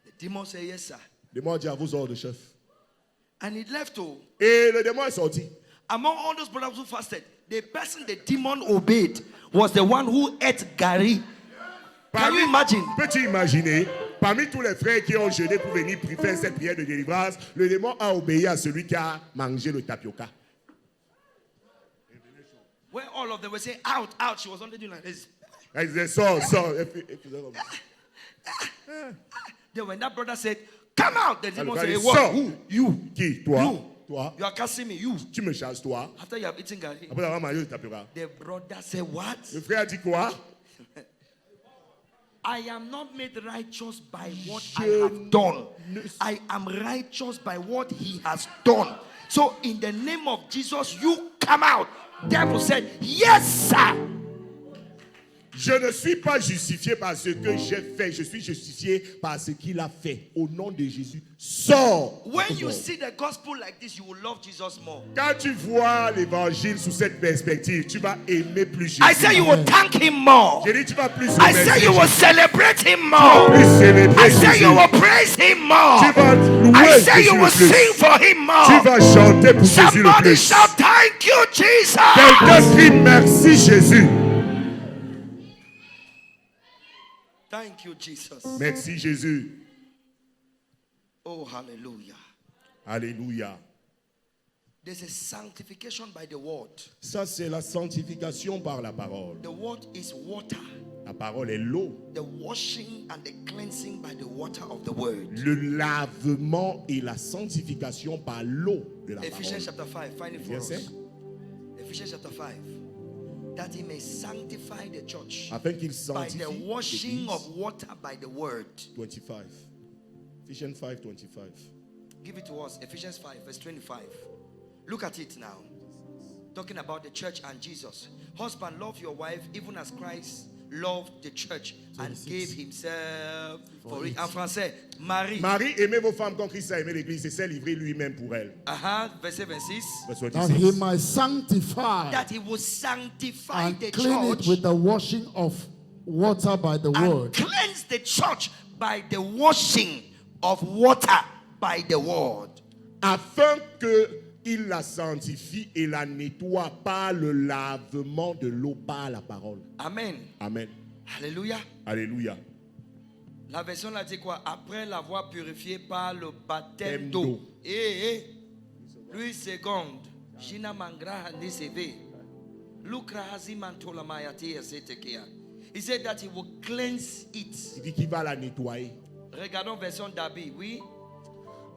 The demon said, yes, sir. Le démon a dit, à vos ordres, chef. And it left. Et le démon est sorti. Among all those brothers who fasted, the person the demon obeyed was the one who ate gari. Can you imagine? Peux-tu imaginer? Parmi tous les frères qui ont jeûné pour venir faire cette prière de délivrance, le démon a obéi à celui qui a mangé le tapioca. When all of them were saying, out, out, she was only doing like this. Il disait, sors, sors. Then when that brother said, come out, the demon Alors, said, il hey, dit, what? sors. Who? You. Qui? Toi? You. Toi? You are cursing me, you. Tu me chasses, toi? After you have eaten gari. Après avoir mangé le tapioca. The brother said, what? Le frère a dit quoi? I am not made righteous by what I Je have done. ne- I am righteous by what He has done. So in the name of Jesus, you come out. Devil said, yes, sir. Je ne suis pas justifié par ce que j'ai fait. Je suis justifié par ce qu'il a fait. Au nom de Jésus, sors. When you see the gospel like this, you will love Jesus more. Quand tu vois l'évangile sous cette perspective, tu vas aimer plus Jésus. I say you will thank Him more. Je dis, tu vas plus I remercier say you will Jésus. celebrate Him Tu more. vas plus célébrer I say Jésus. you will praise Him more. Tu vas louer I say Jésus you le will plus. sing for Him Tu more. vas chanter pour Jésus le Somebody plus. shout, thank you, Jesus. Quelqu'un crie merci Jésus. Thank you, Jesus. Merci Jésus. Oh, hallelujah. Alléluia. There's a sanctification by the word. Ça, c'est la sanctification par la parole. The word is water. La parole est l'eau. The washing and the cleansing by the water of the word. Le lavement et la sanctification par l'eau de la Ephesians parole. chapter 5. Find it for Verset. us. Ephesians chapter 5. That He may sanctify the church Afin qu'il by sanctifie the washing l'Église. of water by the word. 25. Ephesians 5, 25. Give it to us. Ephesians 5 verse 25. Look at it now. Talking about the church and Jesus. Husband, love your wife even as Christ loved the church and gave Himself for it. En français, Marie. Marie, aimez vos femmes comme Christ a aimé l'Église et s'est livré lui-même pour elle. Verset 26. Verset That 26. He might sanctify That He will sanctify and the clean it church with the washing of water by the and word. cleanse the church by the washing of water by the word. Afin qu'il la sanctifie et la nettoie par le lavement de l'eau par la parole. Amen. Amen. Alléluia. Alléluia. La version là dit quoi? Après l'avoir purifié par le baptême d'eau. d'eau. Lui seconde. Jina mangra handiseve. Lukra hazimantola mayati esetekia. He said that He will cleanse it. Il dit qu'il va la nettoyer. Regardons version d'Abi, oui.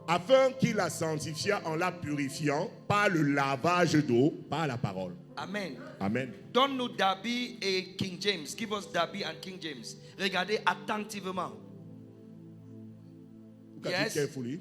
Afin qu'il la sanctifie en la purifiant par le lavage d'eau, par la parole. Amen. Amen. Donne-nous Dabi et King James. Give us Dabi and King James. Regardez attentivement. Look at it carefully.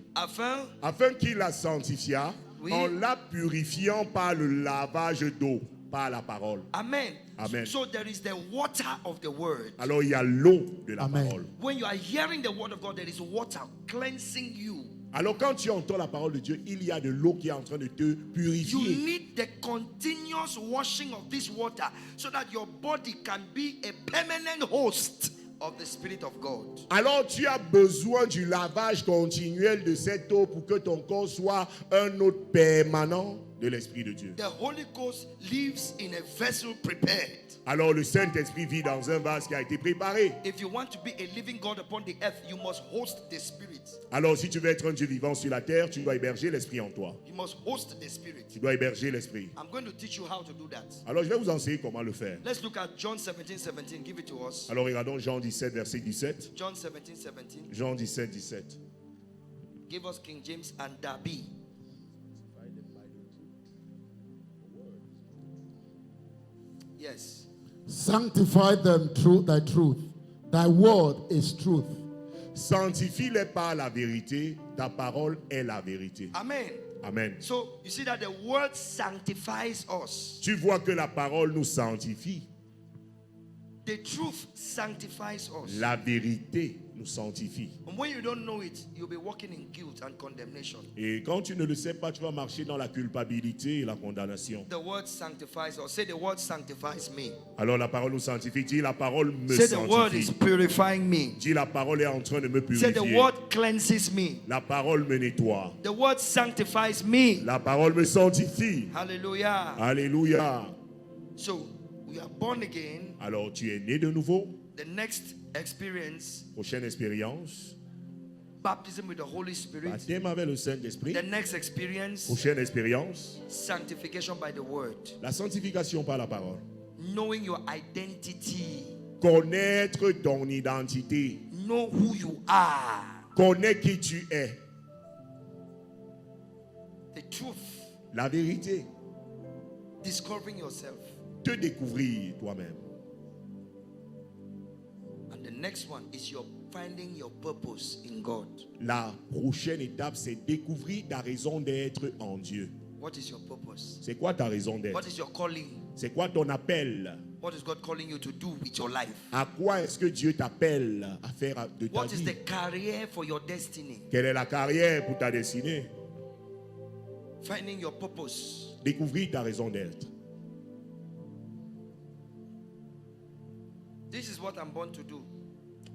Afin qu'il la sanctifia Oui. en la purifiant par le lavage d'eau, par la parole. Amen. Amen. So there is the water of the word. Alors il y a l'eau de la Amen. parole. When you are hearing the word of God, there is water cleansing you. Alors quand tu entends la parole de Dieu, il y a de l'eau qui est en train de te You purifier. need the continuous washing of this water so that your body can be a permanent host of the Spirit of God. Alors tu as besoin du lavage continuel de cette eau pour que ton corps soit un hôte permanent de l'Esprit de Dieu. The Holy Ghost lives in a vessel prepared. Alors le Saint-Esprit vit dans un vase qui a été préparé. If you want to be a living God upon the earth, you must host the Spirit. Alors si tu veux être un Dieu vivant sur la terre, tu dois héberger l'Esprit en toi. You must host the Spirit. Tu dois héberger l'Esprit. I'm going to teach you how to do that. Alors je vais vous enseigner comment le faire. Let's look at John 17:17. Give it to us. Alors regardons Jean 17, verset 17. John 17:17. Jean 17, 17. Give us King James and Darby. Yes. Sanctify them through thy truth. Thy word is truth. Sanctifie-les par la vérité. Ta parole est la vérité. Amen. Amen. So you see that the word sanctifies us. Tu vois que la parole nous sanctifie. The truth sanctifies us. La vérité nous sanctifie. And when you don't know it, you'll be walking in guilt and condemnation. Et quand tu ne le sais pas, tu vas marcher dans la culpabilité et la condamnation. The word sanctifies us. Say the word sanctifies me. Alors la parole nous sanctifie. Dis la parole me Say the word is sanctifie. purifying me. Dis la parole est en train de me Say the purifier. word cleanses me. La parole me nettoie. The word sanctifies me. La parole me sanctifie. Hallelujah. Alléluia. So we are born again. Alors tu es né de nouveau. The next experience, Prochaine expérience. baptism with the Holy Spirit. Baptême avec le Saint-Esprit. The next experience, Prochaine expérience. sanctification by the word. La sanctification par la parole. Knowing your identity. Connaître ton identité. Know who you are. Connais qui tu es. The truth. La vérité. Discovering yourself. Te découvrir toi-même. And the next one is your finding your purpose in God. La prochaine étape, c'est découvrir ta raison d'être en Dieu. What is your purpose? C'est quoi ta raison What d'être? is your calling? C'est quoi ton appel? What is God calling you to do with your life? À quoi est-ce que Dieu t'appelle à faire de ta What is vie? the career for your destiny? Quelle est la carrière pour ta destinée? Finding your purpose. Découvrir ta raison d'être. This is what I'm born to do.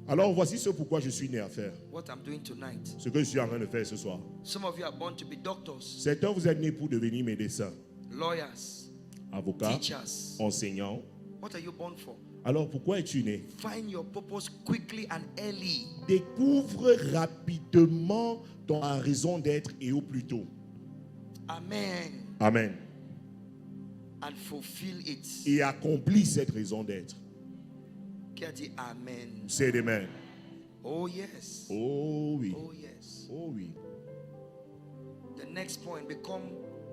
Alors voici ce pourquoi je suis né à faire. What I'm doing tonight. Ce que je suis en train de faire ce soir. Some of you are born to be doctors, Certains vous êtes nés pour devenir médecins, lawyers, avocats, teachers. enseignants. What are you born for? Alors pourquoi es-tu né? Find your purpose quickly and early. Découvre rapidement ton raison d'être et au plus tôt. Amen. Amen. And fulfill it. Et accomplis cette raison d'être. Qui a dit Amen? C'est demain. Oh yes. Oh oui. Oh yes. Oh oui. The next point, become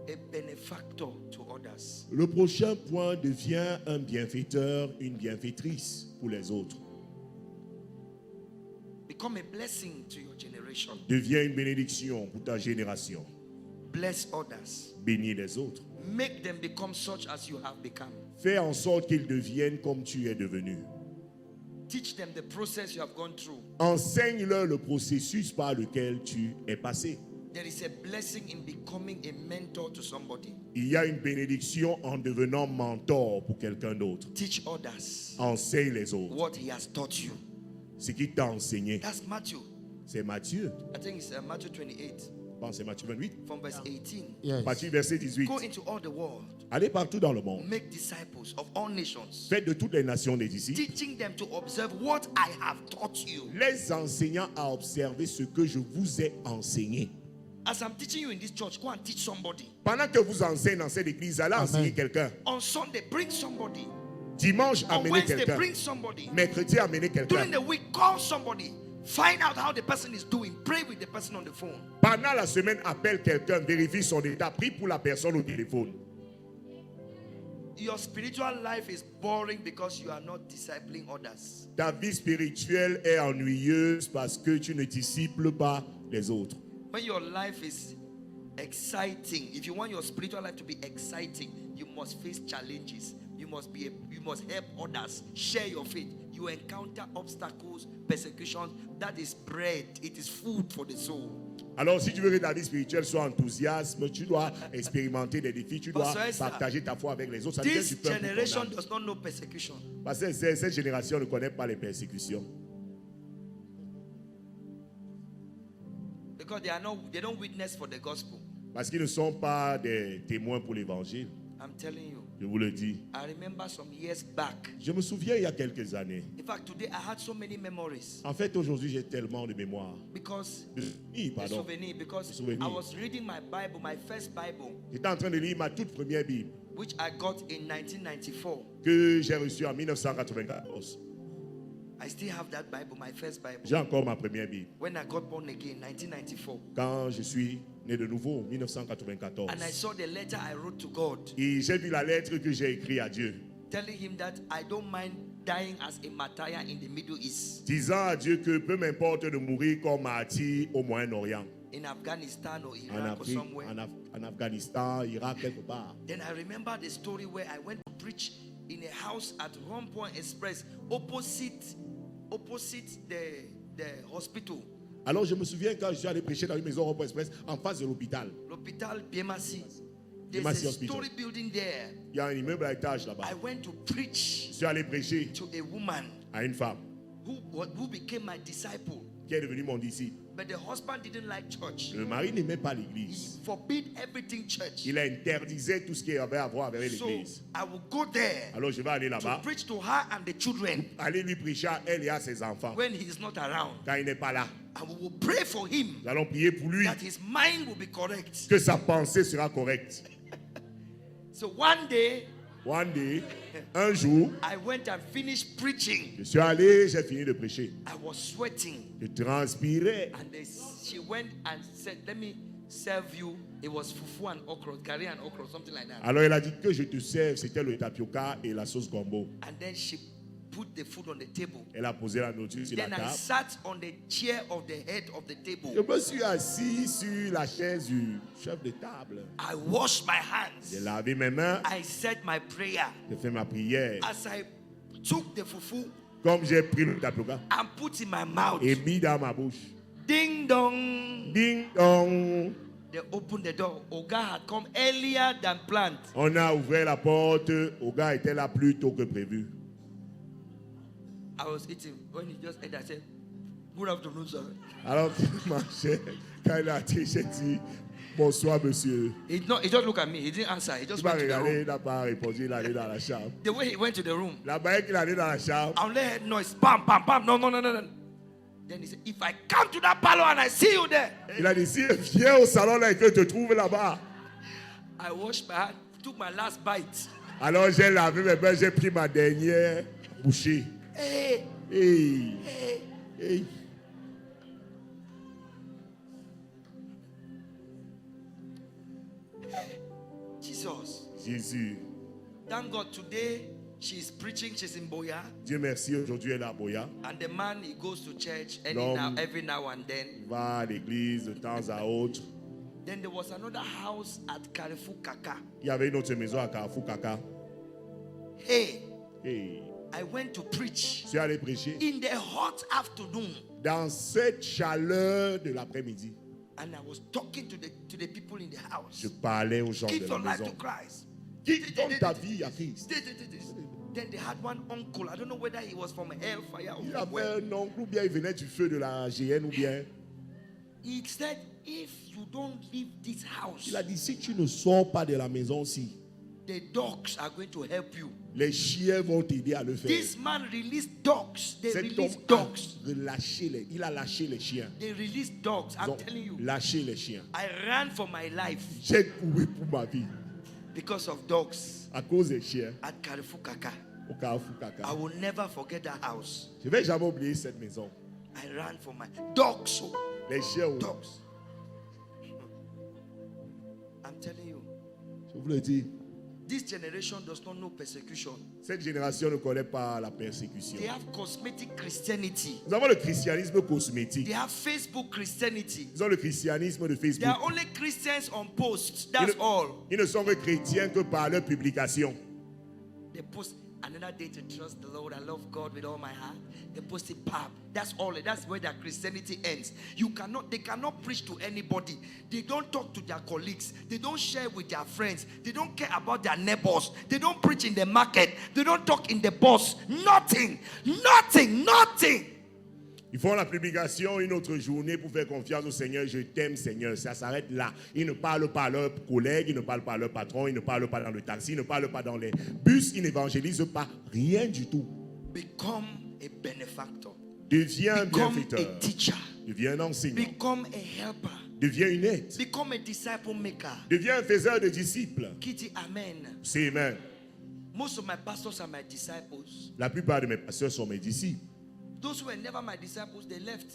a benefactor to others. Le prochain point, devient un bienfaiteur, une bienfaitrice pour les autres. Become a blessing to your generation. Deviens une bénédiction pour ta génération. Bless others. Bénis les autres. Make them become such as you have become. Fais en sorte qu'ils deviennent comme tu es devenu. Teach them the process you have gone through. Enseigne-leur le processus par lequel tu es passé. There is a blessing in becoming a mentor to somebody. Il y a une bénédiction en devenant mentor pour quelqu'un d'autre. Teach others Enseigne les autres. what he has taught you. Ce qui t'a enseigné, That's Matthew. c'est Matthieu. I think it's Matthew 28 Je pense que c'est Matthieu 28. from verse 18. Yes. Matthieu verset 18. Go into all the world. Allez partout dans le monde. Make disciples of all nations. Faites de toutes les nations des disciples. Teaching them to observe what I have taught you. Les enseignants à observer ce que je vous ai enseigné. As I'm teaching you in this church, go and teach somebody. Pendant que vous enseignez dans cette église, allez enseigner quelqu'un. On Sunday, bring somebody. Dimanche, On amenez Wednesday, quelqu'un. bring somebody. Mercredi, amenez During quelqu'un. the week, call somebody. Find out how the person is doing. Pray with the person on the phone. Pendant la semaine, appelle quelqu'un, vérifie son état, prie pour la personne au téléphone. Your spiritual life is boring because you are not discipling others. Ta vie spirituelle est ennuyeuse parce que tu ne disciples pas les autres. When your life is exciting, if you want your spiritual life to be exciting, you must face challenges. You must help others. Share your faith. You encounter obstacles, persecutions. That is bread. It is food for the soul. Alors, si tu veux que ta vie spirituelle soit enthousiasme, tu dois expérimenter des défis, tu dois partager ta foi avec les autres. This generation does not know persecution. Parce que cette génération ne connaît pas les persécutions. Because they don't witness for the gospel. Parce qu'ils ne sont pas des témoins pour l'évangile. I'm telling you. Je vous le dis. I remember some years back. Je me souviens il y a quelques années. In fact, today I had so many memories. En fait, aujourd'hui, j'ai tellement de mémoire. Because I was reading my Bible, my first Bible. J'étais en train de lire ma toute première Bible. Which I got in 1994. Que j'ai reçue en 1994. I still have that Bible, my first Bible. J'ai encore ma première Bible. When I got born again, 1994. Quand je suis né de nouveau, 1994. And I saw the letter I wrote to God. Et j'ai vu la lettre que j'ai écrite à Dieu. Telling him that I don't mind dying as a martyr in the Middle East. Disant à Dieu que peu m'importe de mourir comme martyr au Moyen-Orient. In Afghanistan or Iraq or somewhere. En Afghanistan, Irak, quelque part. Then I remember the story where I went to preach in a house at Rond-Point Express opposite the hospital. Alors je me souviens quand je suis allé prêcher dans une maison Rond-Point Express en face de l'hôpital. L'hôpital Biemasi. There's a story building there. Il y a un immeuble à étage là-bas. I went to preach. Je suis allé prêcher to a woman. À une femme. Who became my disciple. Qui est devenu mon disciple. But the husband didn't like church. Le mari n'aimait pas l'église. He forbid everything church. Il interdisait tout ce qui avait à voir avec l'église. So I will go there. Alors je vais aller là-bas. To preach to her and the children. Aller lui prêcher à elle et à ses enfants. When he is not around. Quand il n'est pas là. And we will pray for him. Nous allons prier pour lui. That his mind will be correct. Que sa pensée sera correcte. So one day, un jour, I went and finished preaching. Je suis allé, j'ai fini de prêcher. I was sweating. Je transpirais. And she went and said, "Let me serve you." It was fufu and okra, curry and okra, something like that. Alors elle a dit que je te serve, c'était le tapioca et la sauce gombo. And then she put the food on the table. Elle a posé la nourriture sur la table. Then I sat on the chair of the head of the table. Je me suis assis sur la chaise du chef de table. I washed my hands. J'ai lavé mes mains. I said my prayer. J'ai fait ma prière. As I took the fufu, comme j'ai pris le tapioca, and put in my mouth, et mis dans ma bouche. Ding dong. Ding dong. They opened the door. Oga had come earlier than planned. On a ouvert la porte. Oga était là plus tôt que prévu. I was eating. When he just ate, I said, "Good afternoon, sir." Alors qu'il marchait, quand il a été, j'ai dit, "Bonsoir, monsieur." He just looked at me. He didn't answer. He just went to the room. Il n'a pas répondu. Il allait dans la chambre. The way he went to the room, la manière qu'il allait dans la chambre, I only heard noise. Bam, bam, bam. No. Then he said, "If I come to that parlor and I see you there." Il a dit, si viens au salon là et que je te trouve là-bas. I washed my hand, took my last bite. Alors j'ai lavé mes mains, j'ai pris ma dernière bouchée. Hey. Jesus. Jésus. Thank God today she's preaching, she's in Boya. Dieu merci, aujourd'hui elle est à Boya. And the man, he goes to church every now and then. Va à l'église de temps à autre. Then there was another house at Carrefour Kaka. Il y avait une autre maison à Carrefour Kaka. Hey. I went to preach. Je suis allé prêcher. In the hot afternoon. Dans cette chaleur de l'après-midi. And I was talking to the people in the house. Je parlais aux gens de la maison. Give your life to Christ. Donne ta vie à Christ. Then they had one uncle. I don't know whether he was from Hellfire or il avait un oncle ou bien il venait du feu de la GN ou bien. He said, if you don't leave this house, il a dit si tu ne sors pas de la maison-ci, the dogs are going to help you. Les chiens vont t'aider à le faire. This man released dogs. They Cet released homme dogs. il a lâché les chiens. They released dogs. I'm telling you. Lâché les chiens. I ran for my life. J'ai couru pour ma vie. Because of dogs. À cause des chiens. At Carrefour Kaka. Au Carrefour Kaka. I will never forget that house. Je vais jamais oublier cette maison. I ran for my dogs. Les chiens. Dogs. I'm telling you. Je vous le dis. This generation does not know persecution. Cette génération ne connaît pas la persécution. They have cosmetic Christianity. Nous avons le christianisme cosmétique. They have Facebook Christianity. Ils ont le christianisme de Facebook. They are only Christians on posts. That's all. Ils ne sont que chrétiens que par leur publication. They post another day to trust the Lord. I love God with all my heart. They post it, pap. That's all. That's where their Christianity ends. They cannot preach to anybody. They don't talk to their colleagues. They don't share with their friends. They don't care about their neighbors. They don't preach in the market. They don't talk in the bus. Nothing. Ils font la publication une autre journée pour faire confiance au Seigneur. Je t'aime, Seigneur. Ça s'arrête là. Ils ne parlent pas à leurs collègues, ils ne parlent pas à leur patron, ils ne parlent pas dans le taxi, ils ne parlent pas dans les bus, ils n'évangélisent pas. Rien du tout. Become a benefactor. Deviens un Become bienfaiteur. a teacher. Deviens un enseignant. Become a helper. Deviens une aide. Become a disciple maker. Deviens un faiseur de disciples. Kitty, amen. C'est amen. Most of my pastors are my disciples. La plupart de mes pasteurs sont mes disciples. Those who were never my disciples, they left.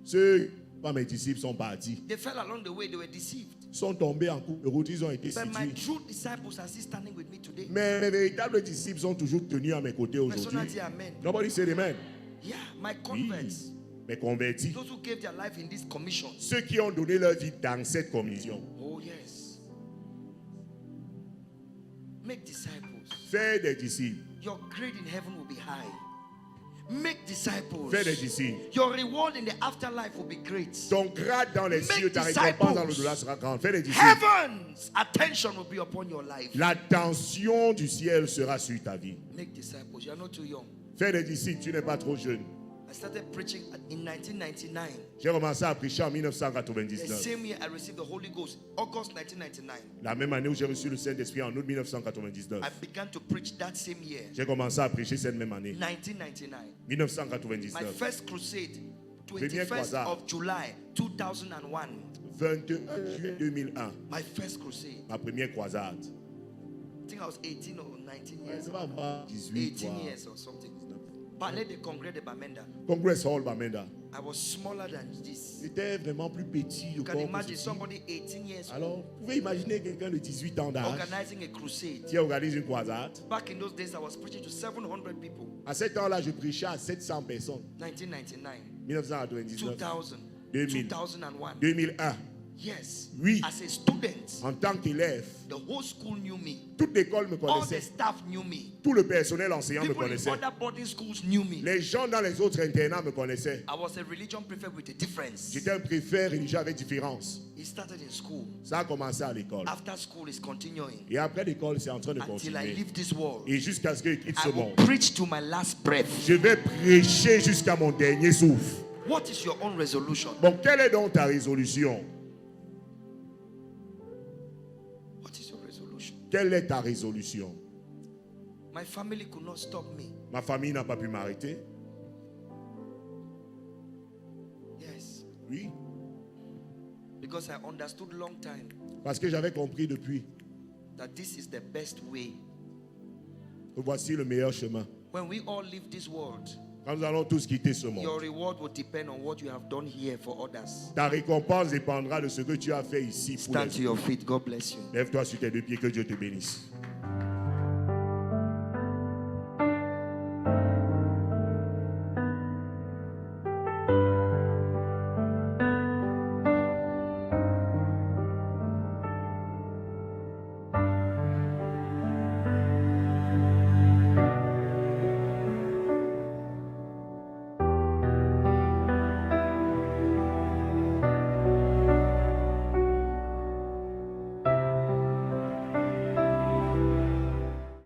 Ceux pas mes disciples sont partis. They fell along the way, they were deceived. Ils sont tombés en cours de route, ils ont été But my séduits. true disciples are still standing with me today. Mais mes véritables disciples sont toujours tenus à mes côtés aujourd'hui. Personality, amen. Nobody said amen. Yeah, my Oui. converts. Mes convertis. Those who gave their life in this commission. Ceux qui ont donné leur vie dans cette commission. Oh, yes. Make disciples. Fais des disciples. Your grade in heaven will be high. Make disciples. Fais des disciples. Your reward in the afterlife will be great. Ton grade dans les Make cieux, ta disciples. récompense dans l'au-delà sera grande. Fais des disciples. Heaven's attention will be upon your life. L'attention du ciel sera sur ta vie. Make disciples. You are not too young. Fais des disciples, tu n'es pas trop jeune. I started preaching in 1999. J'ai commencé à prêcher en The 1999. same year I received the Holy Ghost, August 1999. La même année où j'ai reçu le Saint-Esprit en août 1999. I began to preach that same year, J'ai commencé à prêcher cette même année, 1999. My 1999. first crusade, Première 21st croisade. of July 2001. 21 juillet 2001, My first crusade. ma première croisade. I think I was 18 or 19 Ouais, years. ça va pas, 18 18 quoi. years or something. Palais de Congrès de Bamenda. Congress Hall, Bamenda. I was smaller than this. C'était vraiment plus petit. You can imagine somebody 18 years old Alors, vous pouvez imaginer quelqu'un de 18 ans d'âge organizing a crusade. qui organise une croisade. Back in those days, I was preaching to 700 people. À ce temps-là, je prêchais à 700 personnes. 1999, 1999, 2000, 2000. 2001. 2001. Yes. Oui. As a student, En tant qu'élève, the whole school knew me. toute l'école me All the connaissait. staff knew me. Tout le personnel enseignant me People in connaissait. other boarding schools knew me. Les gens dans les autres internats me connaissaient. I was a religion prefect with a difference. J'étais un préfet religieux avec différence. It started in school. Ça a commencé à l'école. After school is continuing Et après l'école, c'est en train de until I continuer. leave this world. Et jusqu'à ce que je quitte I ce will monde. preach to my last breath. Je vais prêcher jusqu'à mon dernier souffle. What is your own resolution? Bon, quelle est donc ta résolution? What is your resolution? Quelle est ta résolution? My family could not stop me. Ma famille n'a pas pu m'arrêter. Yes. Oui. Because I understood long time Parce que j'avais compris depuis that this is the best way. que voici le meilleur chemin. When we all leave this world, Quand nous allons tous quitter ce your monde, reward will depend on what you have done here for others. ta récompense dépendra de ce que tu as fait ici pour Stand les to your feet. God bless you. Lève-toi sur tes deux pieds, que Dieu te bénisse.